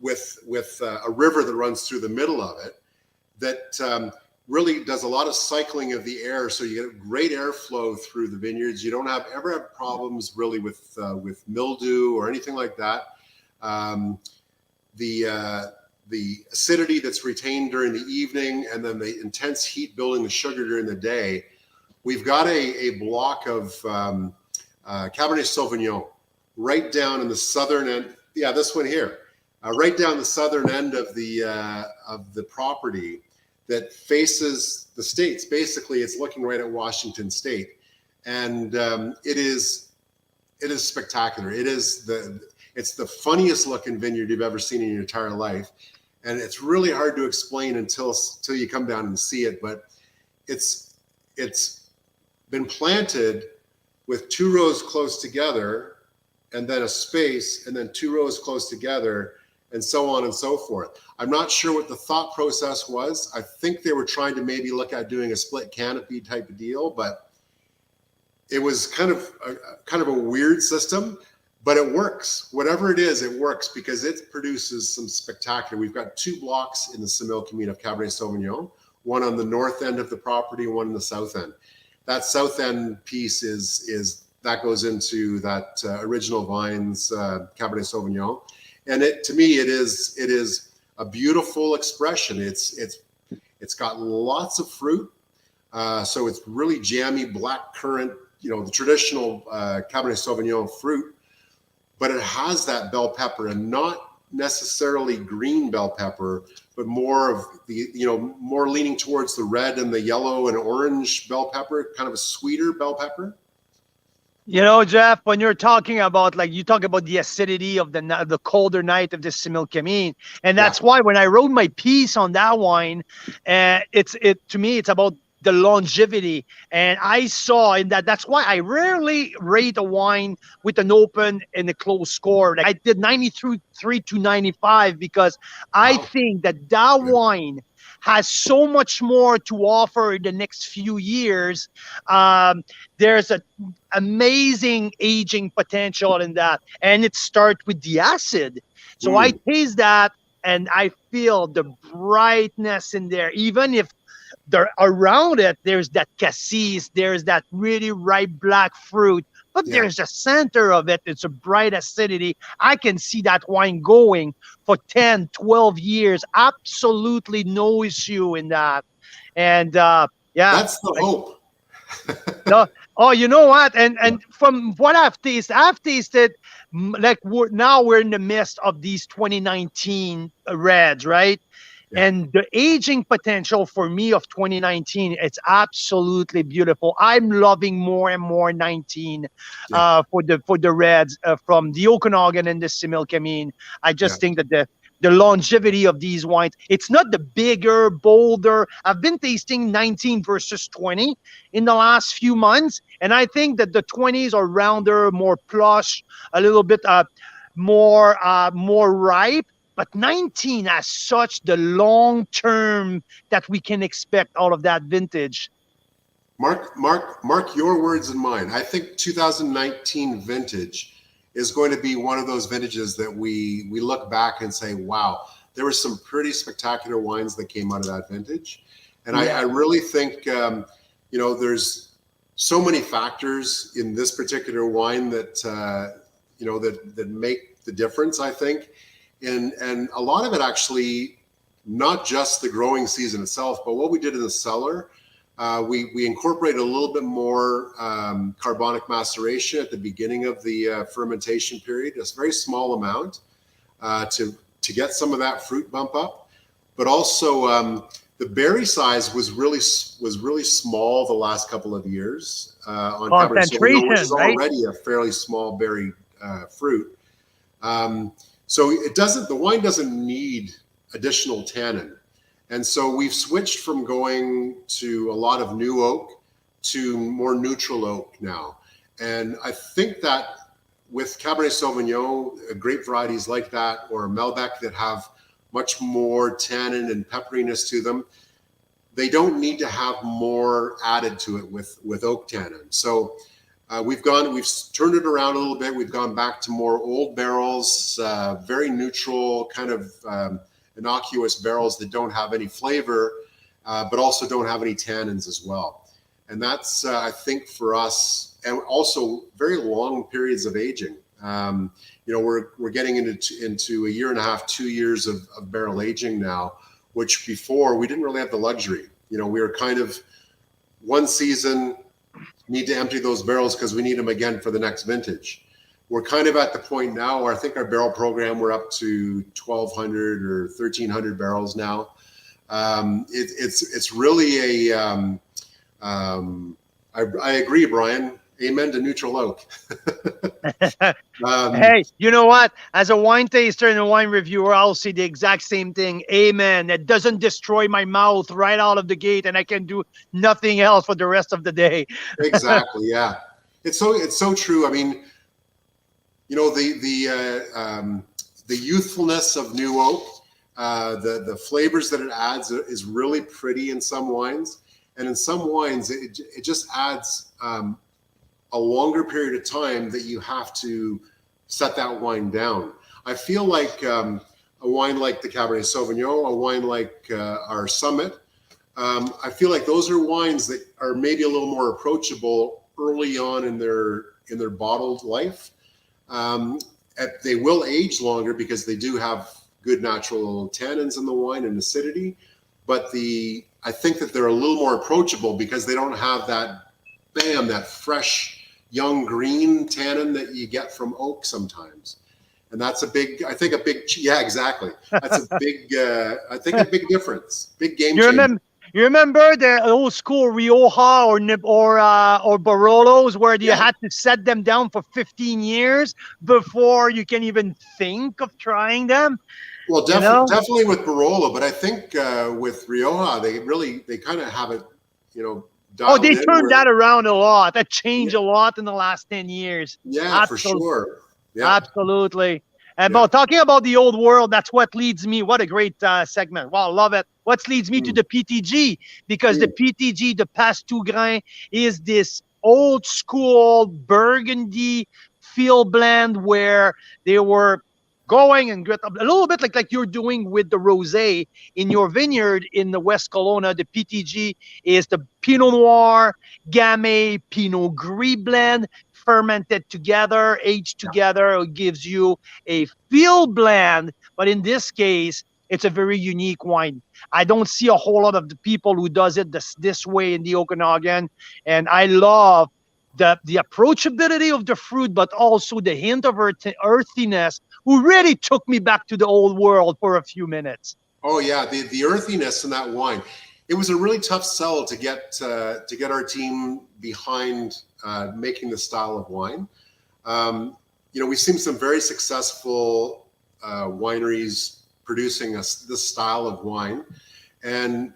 with a river that runs through the middle of it that really does a lot of cycling of the air. So you get great airflow through the vineyards. You don't ever have problems really with mildew or anything like that. The acidity that's retained during the evening, and then the intense heat building the sugar during the day. We've got a block of Cabernet Sauvignon right down in the southern end. Yeah, this one here, right down the southern end of the property that faces the States. Basically, it's looking right at Washington State, and it is spectacular. It's the funniest looking vineyard you've ever seen in your entire life. And it's really hard to explain until you come down and see it. But it's been planted with 2 rows close together, and then a space, and then 2 rows close together, and so on and so forth. I'm not sure what the thought process was. I think they were trying to maybe look at doing a split canopy type of deal, but it was kind of a weird system. But it works. Whatever it is, it works because it produces some spectacular. We've got 2 blocks in the Similkameen of Cabernet Sauvignon, one on the north end of the property, one on the south end. That south end piece is that goes into that original vines Cabernet Sauvignon, and to me it is a beautiful expression. It's got lots of fruit, so it's really jammy black currant, the traditional Cabernet Sauvignon fruit. But it has that bell pepper, and not necessarily green bell pepper, but more of the, more leaning towards the red and the yellow and orange bell pepper, kind of a sweeter bell pepper. Jeff, when you're talking about, like, you talk about the acidity of the colder night of the Similkameen, and that's why when I wrote my piece on that wine, to me it's about the longevity. And I saw in that's why I rarely rate a wine with an open and a closed score. Like I did 93 to 95 because I think that wine has so much more to offer in the next few years. There's an amazing aging potential in that, and it starts with the acid. So I taste that and I feel the brightness in there, even if around it, there's that cassis, there's that really ripe black fruit, but there's a center of it. It's a bright acidity. I can see that wine going for 10, 12 years. Absolutely no issue in that. And That's the hope. Oh, you know what? And from what I've tasted, like we're in the midst of these 2019 reds, right? And the aging potential for me of 2019, it's absolutely beautiful. I'm loving more and more 19 for the reds from the Okanagan and the Similkameen. I just think that the longevity of these wines. It's not the bigger, bolder. I've been tasting 19 versus 20 in the last few months, and I think that the 20s are rounder, more plush, a little bit more ripe. But 19 has such the long term that we can expect out of that vintage. Mark your words and mine. I think 2019 vintage is going to be one of those vintages that we look back and say, wow, there were some pretty spectacular wines that came out of that vintage. And I really think, there's so many factors in this particular wine that, that make the difference, I think. And a lot of it actually, not just the growing season itself, but what we did in the cellar. We incorporated a little bit more carbonic maceration at the beginning of the fermentation period, a very small amount to get some of that fruit bump up. But also the berry size was really small the last couple of years on Cabernet Sauvignon, which is already a fairly small berry fruit. So the wine doesn't need additional tannin. And so we've switched from going to a lot of new oak to more neutral oak now. And I think that with Cabernet Sauvignon, grape varieties like that, or Malbec that have much more tannin and pepperiness to them, they don't need to have more added to it with oak tannin. So we've turned it around a little bit. We've gone back to more old barrels, very neutral, kind of innocuous barrels that don't have any flavor, but also don't have any tannins as well. And that's, I think, for us, and also very long periods of aging. We're getting into a year and a half, 2 years of barrel aging now, which before we didn't really have the luxury. We were kind of one season, need to empty those barrels because we need them again for the next vintage. We're kind of at the point now where I think our barrel program, we're up to 1,200 or 1,300 barrels now. It's really I agree, Brian. Amen to neutral oak. Hey, you know what? As a wine taster and a wine reviewer, I'll say the exact same thing. Amen. It doesn't destroy my mouth right out of the gate, and I can do nothing else for the rest of the day. Exactly. Yeah. It's so true. I mean, the youthfulness of new oak, the flavors that it adds is really pretty in some wines, and in some wines it just adds a longer period of time that you have to set that wine down. I feel like a wine like the Cabernet Sauvignon, a wine like our Summit, I feel like those are wines that are maybe a little more approachable early on in their bottled life. They will age longer because they do have good natural tannins in the wine and acidity, but I think that they're a little more approachable because they don't have that fresh young green tannin that you get from oak sometimes. And that's yeah, exactly. That's a big difference, big game changer. You remember the old school Rioja or Barolos where you had to set them down for 15 years before you can even think of trying them? Well, definitely with Barolo, but I think with Rioja, they kind of have it, they turned that around a lot. That changed a lot in the last 10 years. Yeah, for sure. Yeah, absolutely. And talking about the old world, that's what leads me. What a great segment. Wow, love it. What leads me to the PTG, because the PTG, the Passe Tout Grain, is this old school Burgundy field blend where they were going and get a little bit like you're doing with the rosé in your vineyard in the West Kelowna. The PTG is the Pinot Noir, Gamay, Pinot Gris blend, fermented together, aged together. It gives you a field blend, but in this case, it's a very unique wine. I don't see a whole lot of the people who does it this way in the Okanagan, and I love the approachability of the fruit, but also the hint of earthiness, who really took me back to the old world for a few minutes. Oh yeah, the earthiness in that wine. It was a really tough sell to get our team behind making this style of wine. We've seen some very successful wineries producing this style of wine. And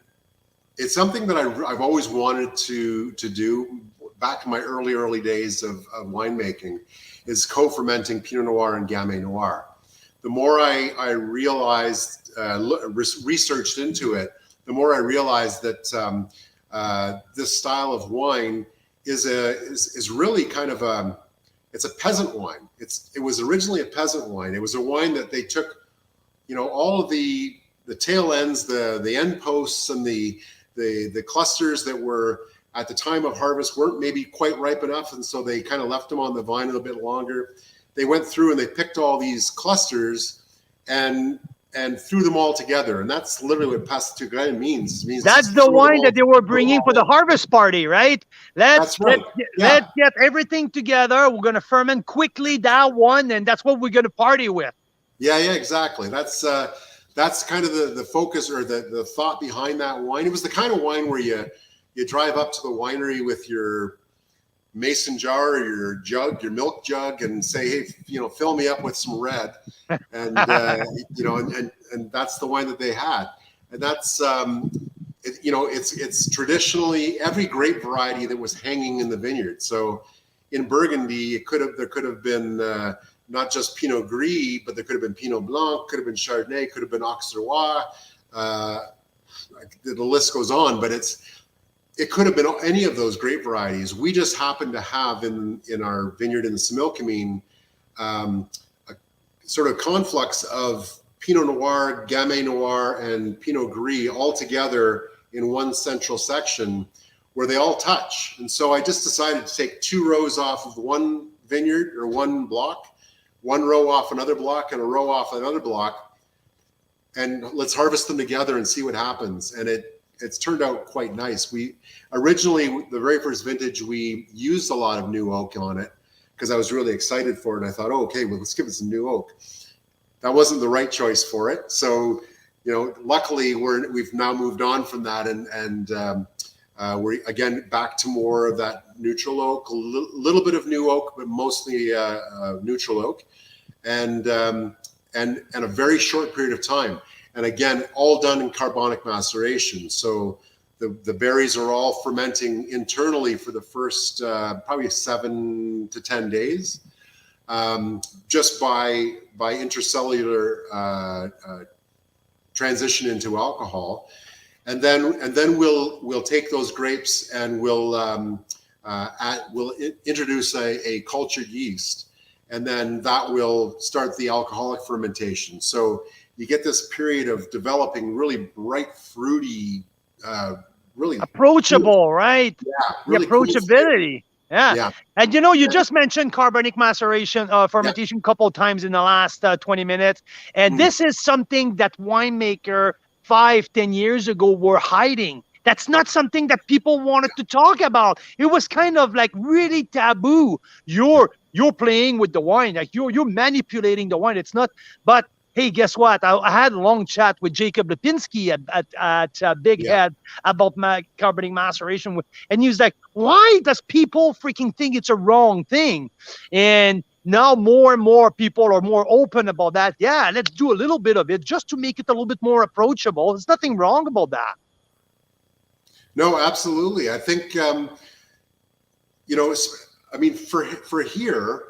it's something that I've always wanted to do back in my early days of winemaking, is co-fermenting Pinot Noir and Gamay Noir. The more I realized, researched into it, the more I realized that this style of wine is really kind of it's a peasant wine. It was originally a peasant wine. It was a wine that they took, all of the tail ends, the end posts, and the clusters that were at the time of harvest weren't maybe quite ripe enough, and so they kind of left them on the vine a little bit longer. They went through and they picked all these clusters and threw them all together, and that's literally what Passe de Grain means. It means that's the wine that they were bringing for the harvest party, right? Let's get everything together. We're going to ferment quickly that one, and that's what we're going to party with. Yeah, exactly. That's kind of the focus, or the thought behind that wine. It was the kind of wine where you drive up to the winery with your mason jar or your milk jug, and say, hey, fill me up with some red, and and that's the wine that they had. And that's it's traditionally every grape variety that was hanging in the vineyard. So in Burgundy, there could have been not just Pinot Gris, but there could have been Pinot Blanc, could have been Chardonnay, could have been Auxerrois. The list goes on, but it could have been any of those grape varieties. We just happen to have in our vineyard in the Similkameen a sort of conflux of Pinot Noir, Gamay Noir, and Pinot Gris all together in one central section where they all touch. And so I just decided to take 2 rows off of one vineyard or one block, 1 row off another block, and a row off another block, and let's harvest them together and see what happens. And it's turned out quite nice. We originally, the very first vintage, we used a lot of new oak on it because I was really excited for it. And I thought, okay, well, let's give it some new oak. That wasn't the right choice for it. So, luckily we've now moved on from that, and we're again back to more of that neutral oak, a little bit of new oak, but mostly neutral oak, and a very short period of time. And again, all done in carbonic maceration. So the berries are all fermenting internally for the first probably 7 to 10 days, just by intercellular transition into alcohol. And then we'll take those grapes and we'll introduce a cultured yeast, and then that will start the alcoholic fermentation. So you get this period of developing really bright, fruity, really approachable, right? Yeah, really the approachability. Cool. Yeah. And you just mentioned carbonic maceration, fermentation a couple of times in the last 20 minutes. And this is something that winemaker 5-10 years ago were hiding. That's not something that people wanted to talk about. It was kind of like really taboo. You're playing with the wine, like you're manipulating the wine. It's not, but hey, guess what? I had a long chat with Jacob Lipinski at Big Head about my carbonic maceration. And he was like, why does people freaking think it's a wrong thing? And now more and more people are more open about that. Yeah, let's do a little bit of it just to make it a little bit more approachable. There's nothing wrong about that. No, absolutely. I think, for here,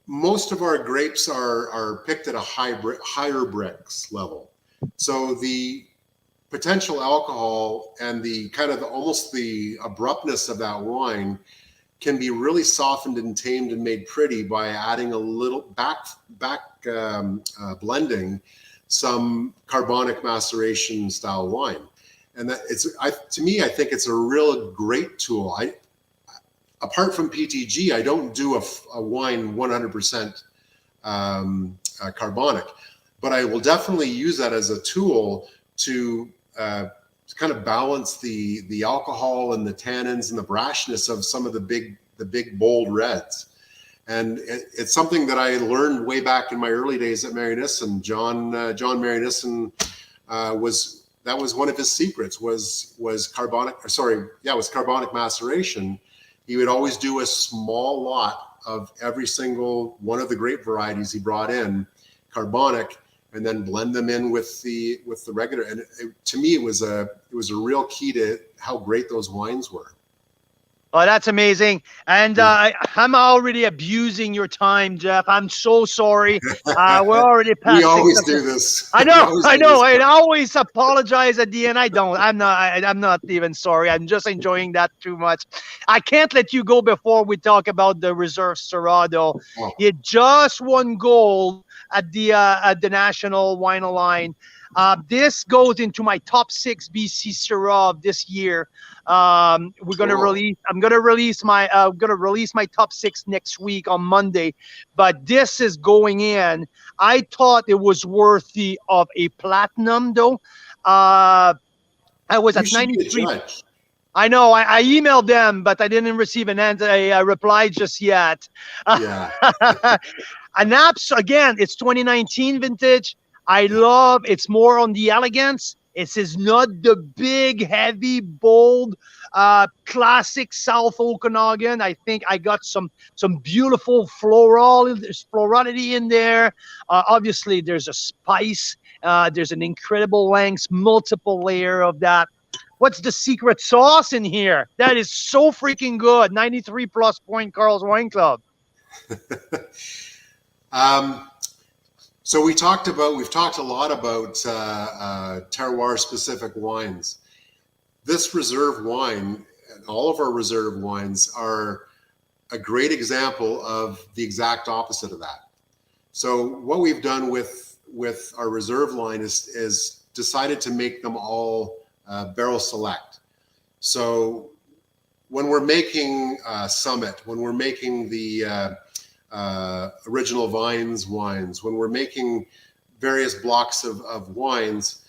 most of our grapes are picked at a higher Brix level. So the potential alcohol and the kind of almost the abruptness of that wine can be really softened and tamed and made pretty by adding a little blending some carbonic maceration style wine. And that to me, I think it's a real great tool. Apart from PTG, I don't do a wine 100% carbonic, but I will definitely use that as a tool to kind of balance the alcohol and the tannins and the brashness of some of the big bold reds. And it's something that I learned way back in my early days at Marinisson. John Marinisson that was one of his secrets was carbonic maceration. He would always do a small lot of every single one of the grape varieties he brought in, carbonic, and then blend them in with the regular. And to me, it was a real key to how great those wines were. Oh, that's amazing. And I'm already abusing your time, Jeff. I'm so sorry. We're already past We always 6 o'clock. do this. I know. I I always apologize at the end. I don't. I'm not even sorry. I'm just enjoying that too much. I can't let you go before we talk about the Reserve Syrah, though. Oh. You just won gold at the National Wine Line. This goes into my top 6 BC Syrah of this year. We're gonna release. I'm gonna release my top 6 next week on Monday, but this is going in. I thought it was worthy of a platinum, though. I was at 93. I know. I emailed them, but I didn't receive a reply just yet. Yeah. An apps again. It's 2019 vintage. I love. It's more on the elegance. It's not the big, heavy, bold, classic South Okanagan. I think I got some beautiful florality in there. Obviously, there's a spice. There's an incredible length, multiple layer of that. What's the secret sauce in here? That is so freaking good. 93 plus point, Carl's Wine Club. So we've talked a lot about terroir specific wines. This reserve wine, and all of our reserve wines, are a great example of the exact opposite of that. So what we've done with our reserve line is decided to make them all barrel select. So when we're making Summit, when we're making the Original Vines wines, when we're making various blocks of wines,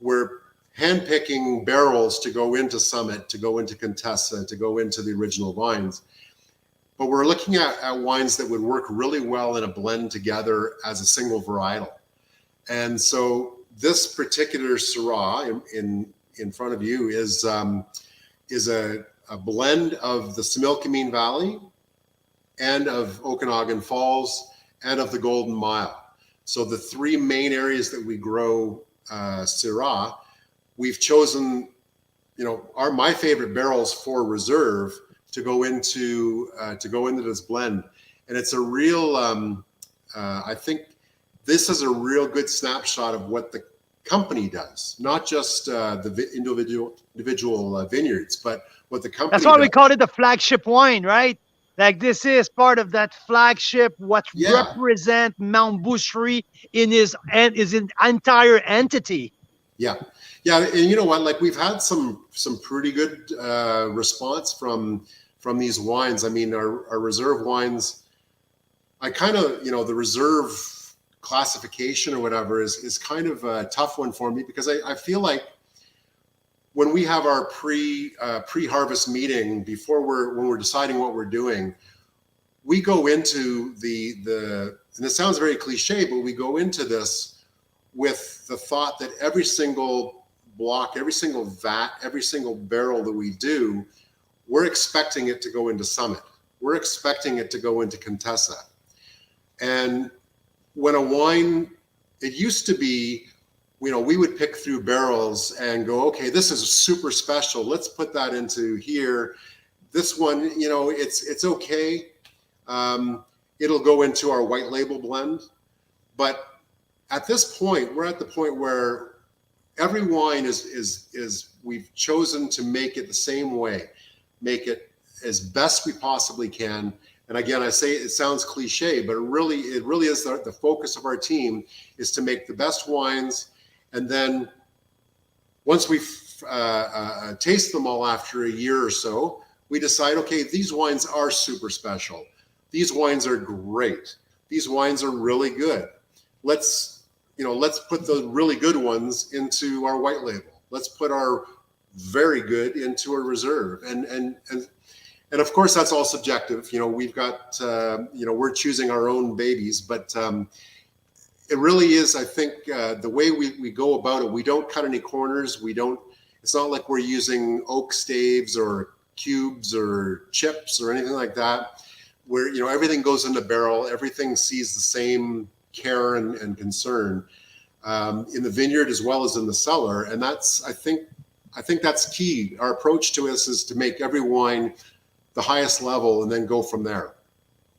we're handpicking barrels to go into Summit, to go into Contessa, to go into the Original Vines. But we're looking at wines that would work really well in a blend together as a single varietal. And so this particular Syrah in front of you is a blend of the Similkameen Valley and of Okanagan Falls and of the Golden Mile. So the 3 main areas that we grow Syrah, we've chosen, my favorite barrels for reserve to go into this blend. And it's a real, I think this is a real good snapshot of what the company does, not just the individual vineyards, but what the company That's why does. we call it the flagship wine, right? Like this is part of that flagship, what represent Mount Boucherie in his entire entity. Yeah. And you know what? Like we've had some pretty good response from these wines. I mean, our reserve wines, I kind of, the reserve classification or whatever is kind of a tough one for me, because I feel like when we have our pre-harvest meeting when we're deciding what we're doing, we go into and it sounds very cliche, but we go into this with the thought that every single block, every single vat, every single barrel that we do, we're expecting it to go into Summit. We're expecting it to go into Contessa. And when a wine, it used to be, we would pick through barrels and go, okay, this is super special. Let's put that into here. This one, it's okay. It'll go into our white label blend. But at this point, we're at the point where every wine is we've chosen to make it the same way, make it as best we possibly can. And again, I say it sounds cliche, but it really is the focus of our team is to make the best wines. And then once we taste them all after a year or so, we decide, okay, these wines are super special. These wines are great. These wines are really good. Let's put the really good ones into our white label. Let's put our very good into a reserve. And of course, that's all subjective. We've got, we're choosing our own babies, but it really is, I think, the way we go about it, we don't cut any corners. It's not like we're using oak staves or cubes or chips or anything like that, where, everything goes in the barrel, everything sees the same care and concern. in the vineyard as well as in the cellar. And that's, I think that's key. Our approach to this is to make every wine the highest level and then go from there.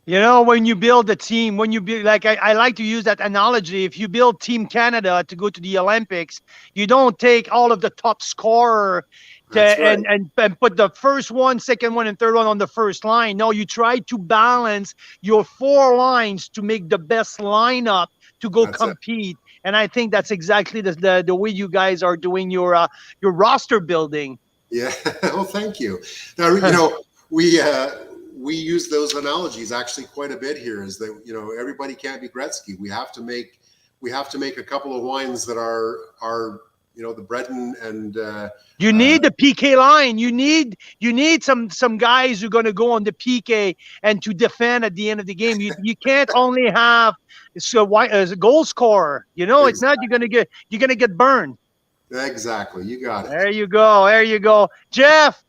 You know, when you build a team, when you build, like I like to use that analogy. If you build Team Canada to go to the Olympics, you don't take all of the top scorer and put the first one, second one, and third one on the first line. No, you try to balance your 4 lines to make the best lineup to go compete. And I think that's exactly the way you guys are doing your roster building. Yeah. Well, thank you. Now, you know, we use those analogies actually quite a bit here. Is that, you know, everybody can't be Gretzky. We have to make a couple of wines that are you know, the bread and you need the PK line. You need some guys who are going to go on the PK and to defend at the end of the game. You can't only have a goal scorer. You know, it's not you're gonna get burned. Exactly. You got it. There you go, Jeff.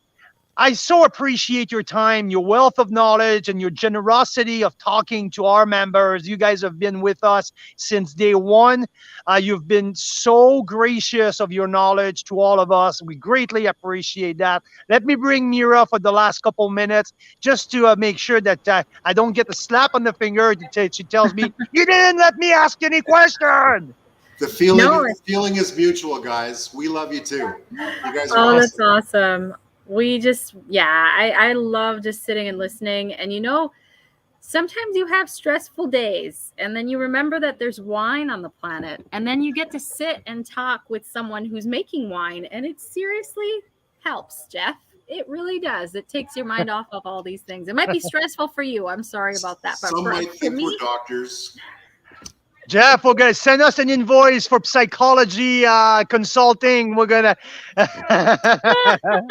I so appreciate your time, your wealth of knowledge, and your generosity of talking to our members. You guys have been with us since day one. You've been so gracious of your knowledge to all of us. We greatly appreciate that. Let me bring Mira for the last couple minutes, just to make sure that I don't get a slap on the finger. She tells me, you didn't let me ask any question. The feeling is mutual, guys. We love you too. You guys are awesome. That's awesome. We just, I love just sitting and listening. And, you know, sometimes you have stressful days and then you remember that there's wine on the planet. And then you get to sit and talk with someone who's making wine. And it seriously helps, Jeff. It really does. It takes your mind off of all these things. It might be stressful for you. I'm sorry about that. But some might think me, we're doctors. Jeff, we're going to send us an invoice for psychology consulting. We're going to.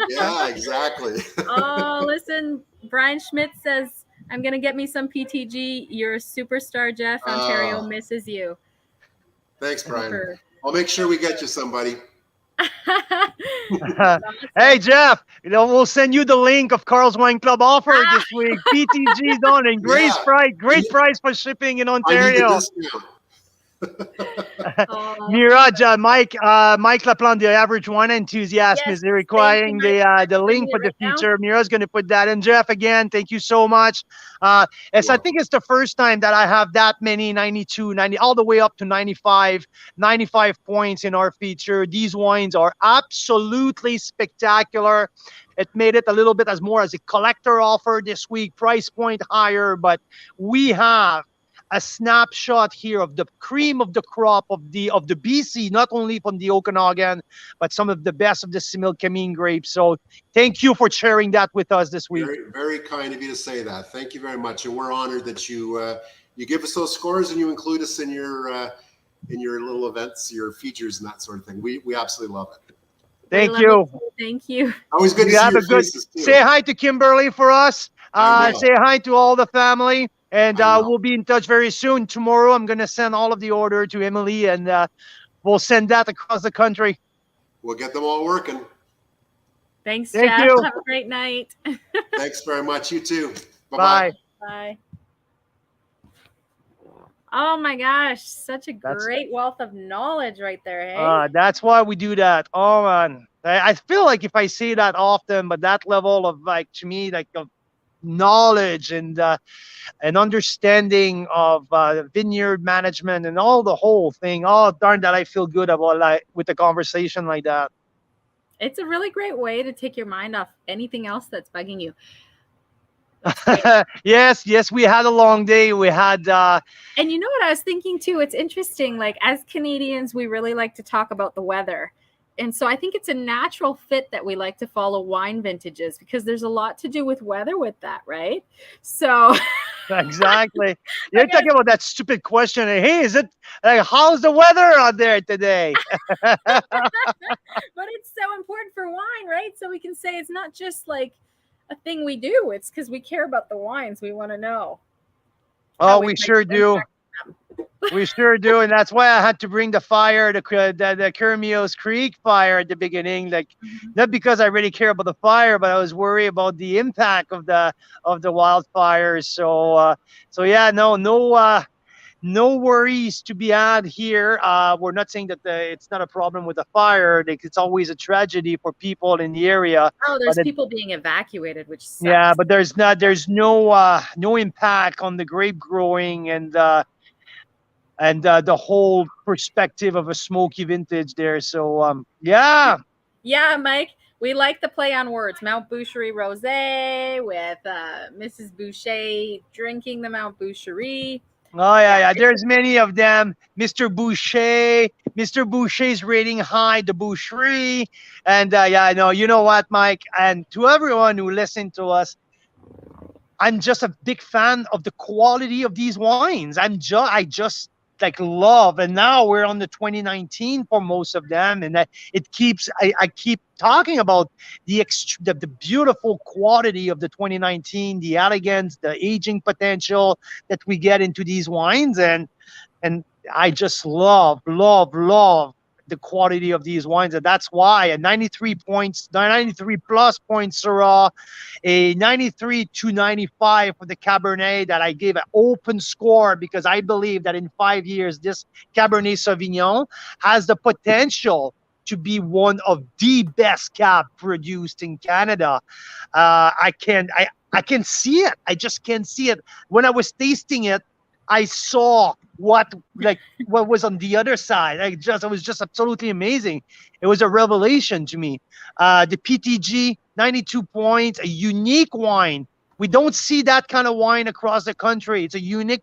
Yeah, exactly. Oh, listen, Brian Schmidt says, I'm going to get me some PTG. You're a superstar, Jeff. Ontario misses you. Thanks, Brian. I'll make sure we get you somebody. Hey, Jeff, you know, we'll send you the link of Carl's Wine Club offer this week. PTG's on and great price for shipping in Ontario. Mira, Mike Laplante, the average wine enthusiast, is requiring the link for the feature. Mira's going to put that in. Jeff, again, thank you so much. I think it's the first time that I have that many 92, 90, all the way up to 95 points in our feature. These wines are absolutely spectacular. It made it a little bit more as a collector offer this week, price point higher, but we have a snapshot here of the cream of the crop of the BC, not only from the Okanagan, but some of the best of the Similkameen grapes. So thank you for sharing that with us this week. Very, very kind of you to say that. Thank you very much. And we're honored that you give us those scores and you include us in your little events, your features and that sort of thing. We absolutely love it. Thank you. Thank you. Always good to see your faces too. Say hi to Kimberly for us. Say hi to all the family. And we'll be in touch very soon. Tomorrow, I'm going to send all of the order to Emily, and we'll send that across the country. We'll get them all working. Thanks, Jeff. Have a great night. Thanks very much. You too. Bye-bye. Bye. Oh, my gosh. Such a great wealth of knowledge right there, hey? That's why we do that. Oh, man. I feel like if I say that often, but that level of, like, to me, like, of knowledge and an understanding of vineyard management and all the whole thing. Oh, darn that I feel good about with a conversation like that. It's a really great way to take your mind off anything else that's bugging you. Yes, we had a long day. We had and you know what I was thinking too? It's interesting, like as Canadians, we really like to talk about the weather. And so I think it's a natural fit that we like to follow wine vintages because there's a lot to do with weather with that, right? So exactly. You're talking about that stupid question. Hey, is it like how's the weather out there today? But it's so important for wine, right? So we can say it's not just like a thing we do. It's because we care about the wines. We want to know. Oh, we sure do. We sure do, and that's why I had to bring the fire, the Kermios Creek fire at the beginning. Like, not because I really care about the fire, but I was worried about the impact of the wildfires. So yeah, no worries to be had here. We're not saying that it's not a problem with the fire. Like, it's always a tragedy for people in the area. Oh, But there's people being evacuated, which yeah, sucks. but there's no impact on the grape growing and the whole perspective of a smoky vintage there. So yeah. Yeah, Mike, we like the play on words. Mount Boucherie Rosé with Mrs. Boucher drinking the Mount Boucherie. Oh yeah, Yeah, yeah. There's many of them. Mr. Boucher's rating high, the Boucherie, and yeah, no, you know what, Mike, and to everyone who listened to us, I'm just a big fan of the quality of these wines. I just like love, and now we're on the 2019 for most of them, and I keep talking about the beautiful quality of the 2019, the elegance, the aging potential that we get into these wines, and I just love the quality of these wines, and that's why a 93 points, 93 plus points Syrah, a 93 to 95 for the Cabernet that I gave an open score because I believe that in 5 years this Cabernet Sauvignon has the potential to be one of the best cab produced in Canada. I can see it. I just can't see it. When I was tasting it, I saw what was on the other side. It was just absolutely amazing. It was a revelation to me. The PTG 92 points, a unique wine. We don't see that kind of wine across the country. It's a unique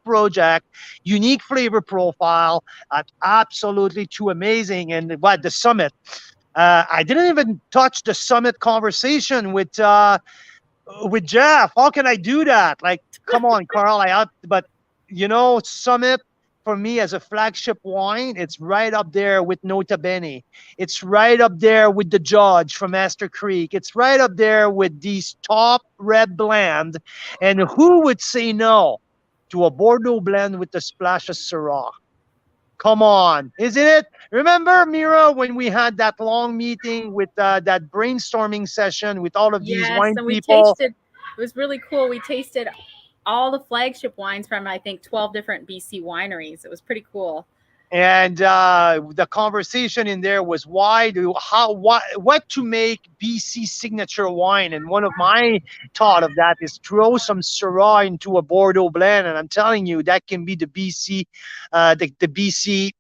project, unique flavor profile, absolutely too amazing. And what the summit? I didn't even touch the summit conversation with Jeff. How can I do that? Like, come on, Carl. But Summit for me as a flagship wine, it's right up there with Nota Bene. It's right up there with the Judge from Astor Creek. It's right up there with these top red blend. And who would say no to a Bordeaux blend with the splash of Syrah? Come on, isn't it? Remember, Mira, when we had that long meeting with that brainstorming session with all of these yes, wine and we people? tasted. It was really cool. We tasted all the flagship wines from I think 12 different BC wineries. It was pretty cool. And the conversation in there was what to make BC signature wine. And one of my thought of that is throw some Syrah into a Bordeaux blend. And I'm telling you, that can be the BC, the BC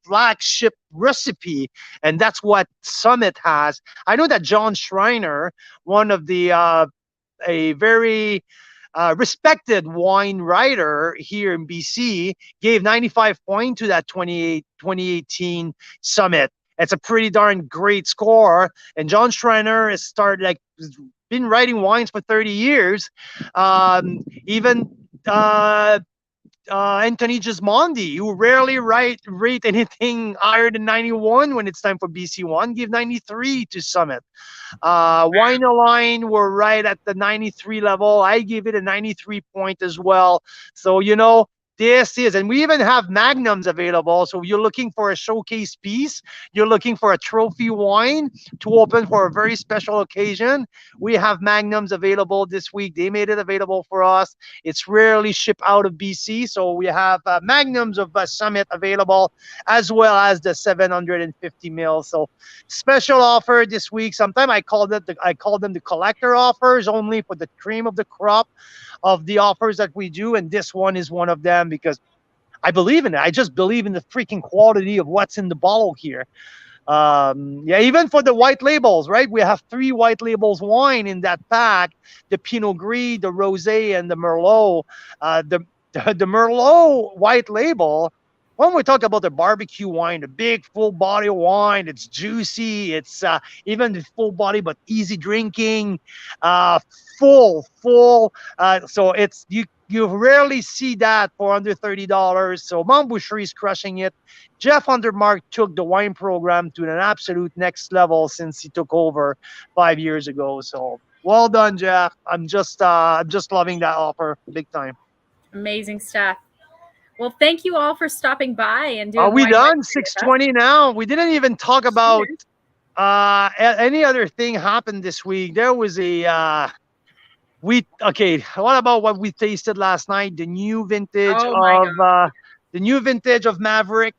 flagship recipe. And that's what Summit has. I know that John Schreiner, one of the a very respected wine writer here in BC, gave 95 points to that 2018 summit. It's a pretty darn great score. And John Schreiner has been writing wines for 30 years. Even Anthony Gismondi, who rarely rate anything higher than 91 when it's time for BC1, give 93 to Summit. Wine Align were right at the 93 level. I give it a 93 point as well. So, this is, and we even have magnums available. So you're looking for a showcase piece, you're looking for a trophy wine to open for a very special occasion. We have magnums available this week. They made it available for us. It's rarely shipped out of BC. So we have magnums of Summit available, as well as the 750 mil. So special offer this week. Sometimes I call them the collector offers, only for the cream of the crop of the offers that we do, and this one is one of them because I believe in it. I just believe in the freaking quality of what's in the bottle here. Yeah, even for the white labels, right? We have 3 white labels wine in that pack: the Pinot Gris, the Rosé, and the Merlot. The Merlot white label. When we talk about the barbecue wine, the big full body wine, it's juicy. It's even the full body, but easy drinking, full. So it's you rarely see that for under $30. So Mount Boucherie is crushing it. Jeff Hundertmark took the wine program to an absolute next level since he took over 5 years ago. So well done, Jeff. I'm just loving that offer big time. Amazing stuff. Well, thank you all for stopping by and doing. Are we done? 6:20 now. We didn't even talk about any other thing happened this week. There was a Okay. What about what we tasted last night? Oh my God. The new vintage of Maverick.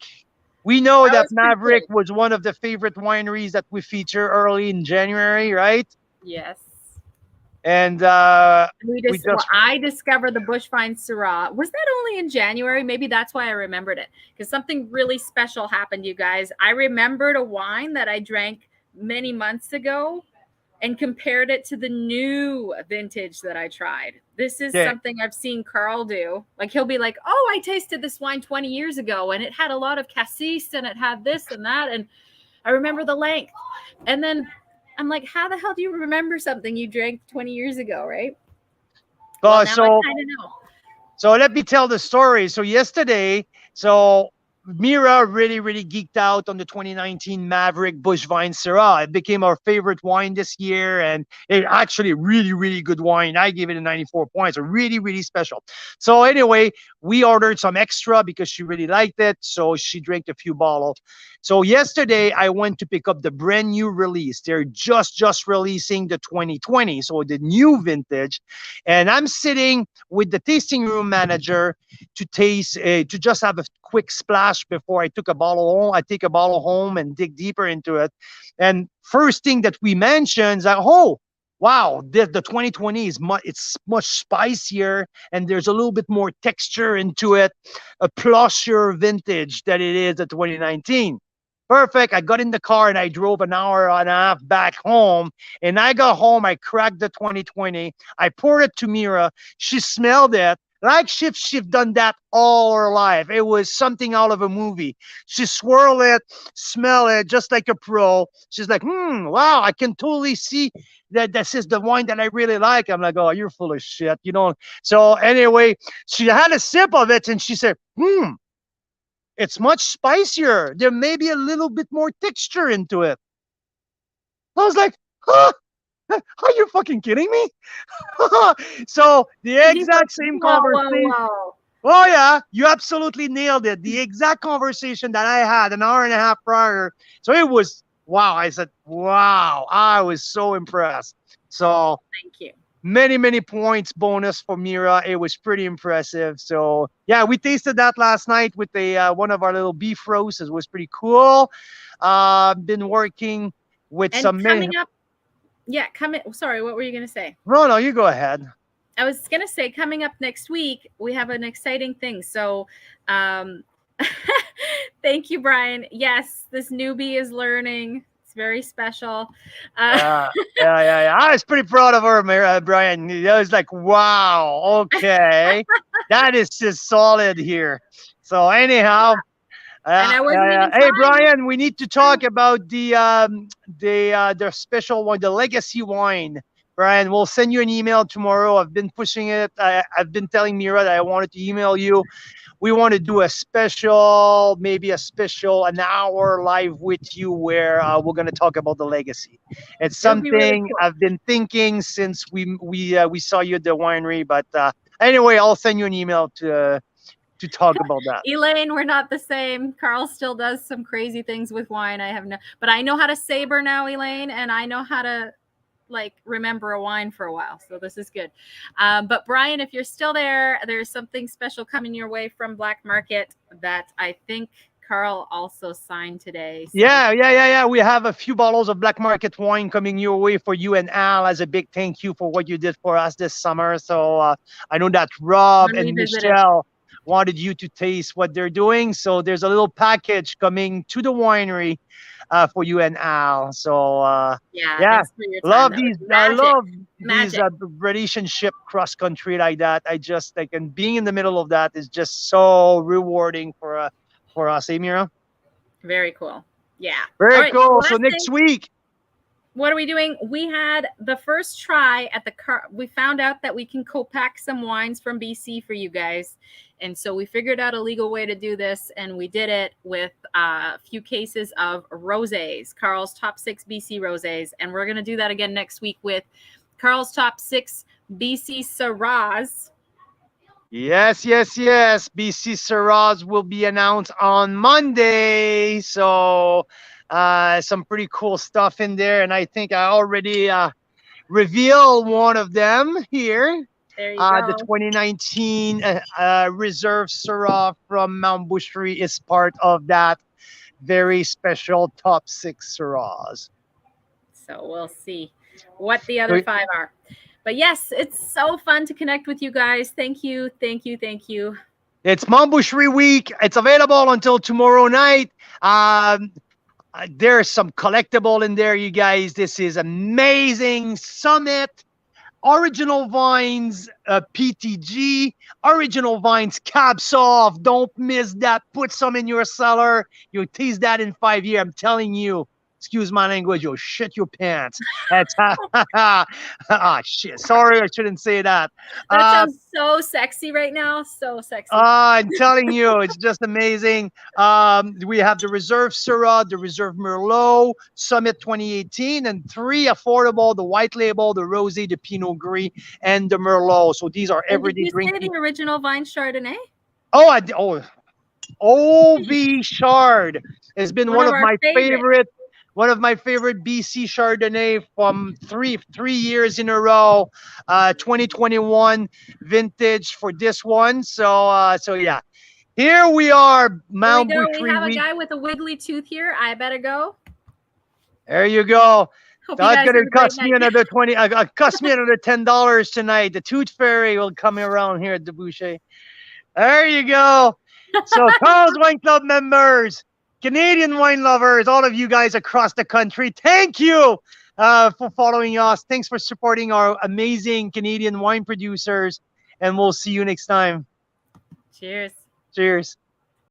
We know That that was pretty Maverick cool. was one of the favorite wineries that we feature early in January, right? Yes. And we Well, just I discovered the Bushvine Syrah. Was that only in January? Maybe that's why I remembered it, because something really special happened, you guys. I remembered a wine that I drank many months ago and compared it to the new vintage that I tried. This is yeah. something I've seen Carl do. Like, he'll be like, "Oh, I tasted this wine 20 years ago and it had a lot of cassis and it had this and that, and I remember the length." And then I'm like, "How the hell do you remember something you drank 20 years ago, right?" Well, now I So kind of know. So let me tell the story. So yesterday, so Mira really, really geeked out on the 2019 Maverick Bushvine Syrah. It became our favorite wine this year, and it actually really, really good wine. I gave it a 94 points. A really, really special. So anyway, we ordered some extra because she really liked it. So she drank a few bottles. So yesterday, I went to pick up the brand new release. They're just releasing the 2020, so the new vintage, and I'm sitting with the tasting room manager to taste, to just have a quick splash before I took a bottle home. I take a bottle home and dig deeper into it. And first thing that we mentioned is that, oh, wow, the 2020 is it's much spicier and there's a little bit more texture into it, a plusher vintage that it is the 2019. Perfect. I got in the car and I drove an hour and a half back home. And I got home, I cracked the 2020. I poured it to Mira. She smelled it. Like she've done that all her life. It was something out of a movie. She swirled it, smell it, just like a pro. She's like, wow, I can totally see that this is the wine that I really like. I'm like, oh, you're full of shit. You know. So anyway, she had a sip of it and she said, it's much spicier. There may be a little bit more texture into it. I was like, huh? Are you fucking kidding me? So the He's like, exact same "Whoa, whoa, conversation. whoa." Oh yeah, you absolutely nailed it. The exact conversation that I had an hour and a half prior. So it was wow. I said, wow. I was so impressed. So Thank you. many points bonus for Mira. It was pretty impressive. So yeah, we tasted that last night with the one of our little beef roasts. It was pretty cool. Been working with And some many. coming up, yeah, sorry, what were you going to say? No, you go ahead. I was going to say, coming up next week, we have an exciting thing. So, thank you, Brian. Yes, this newbie is learning. It's very special. Yeah. I was pretty proud of her, Brian. I was like, wow, okay, that is just solid here. So anyhow, And I wasn't even hey trying. Brian, we need to talk about the special one, the legacy wine. Brian, we'll send you an email tomorrow. I've been pushing it. I've been telling Mira that I wanted to email you. We want to do a special, maybe a special an hour live with you where we're going to talk about the legacy. It's It would be really something cool. I've been thinking since we saw you at the winery. But anyway, I'll send you an email to talk about that. Elaine, we're not the same. Carl still does some crazy things with wine. But I know how to saber now, Elaine, and I know how to like remember a wine for a while. So this is good. But Brian, if you're still there, there's something special coming your way from Black Market that I think Carl also signed today. So. Yeah. We have a few bottles of Black Market wine coming your way for you and Al as a big thank you for what you did for us this summer. So I know that Rob and Michelle wanted you to taste what they're doing. So there's a little package coming to the winery for you and Al. So yeah, love these. I love these relationship cross country like that. I just like, and being in the middle of that is just so rewarding for us, Mira. Very cool. Yeah. Very cool. So next week, what are we doing? We had the first try at we found out that we can co-pack some wines from BC for you guys. And so we figured out a legal way to do this, and we did it with a few cases of rosés, Carl's top 6 BC rosés. And we're going to do that again next week with Carl's top 6 BC Syrahs. Yes. BC Syrahs will be announced on Monday. So some pretty cool stuff in there. And I think I already reveal one of them here. There you The go. 2019 Reserve Syrah from Mount Boucherie is part of that very special top 6 Syrahs. So we'll see what the other 5 are. But yes, it's so fun to connect with you guys. Thank you, thank you, thank you. It's Mount Boucherie week. It's available until tomorrow night. There's some collectible in there, you guys. This is amazing. Summit, Original Vines, PTG, Original Vines Cab Sauv. Don't miss that. Put some in your cellar. You'll taste that in 5 years. I'm telling you. Excuse my language. You'll shit your pants. That's shit. Sorry, I shouldn't say that. That sounds so sexy right now. So sexy. I'm telling you, it's just amazing. We have the Reserve Syrah, the Reserve Merlot, Summit 2018, and 3 affordable: the White Label, the Rosé, the Pinot Gris, and the Merlot. So these are everyday drinking. Did you say the Original Vine Chardonnay? OV Chard has been one of my favorite BC Chardonnay from three years in a row. 2021 vintage for this one. So yeah, here we are, Mount Boucherie. We have a guy with a wiggly tooth here. I better go. There you go. That's gonna cost me another cost me another $10 tonight. The Tooth Fairy will come around here at the Boucher. There you go. So Carl's Wine Club members, Canadian wine lovers, all of you guys across the country, thank you for following us. Thanks for supporting our amazing Canadian wine producers, and we'll see you next time. Cheers. Cheers.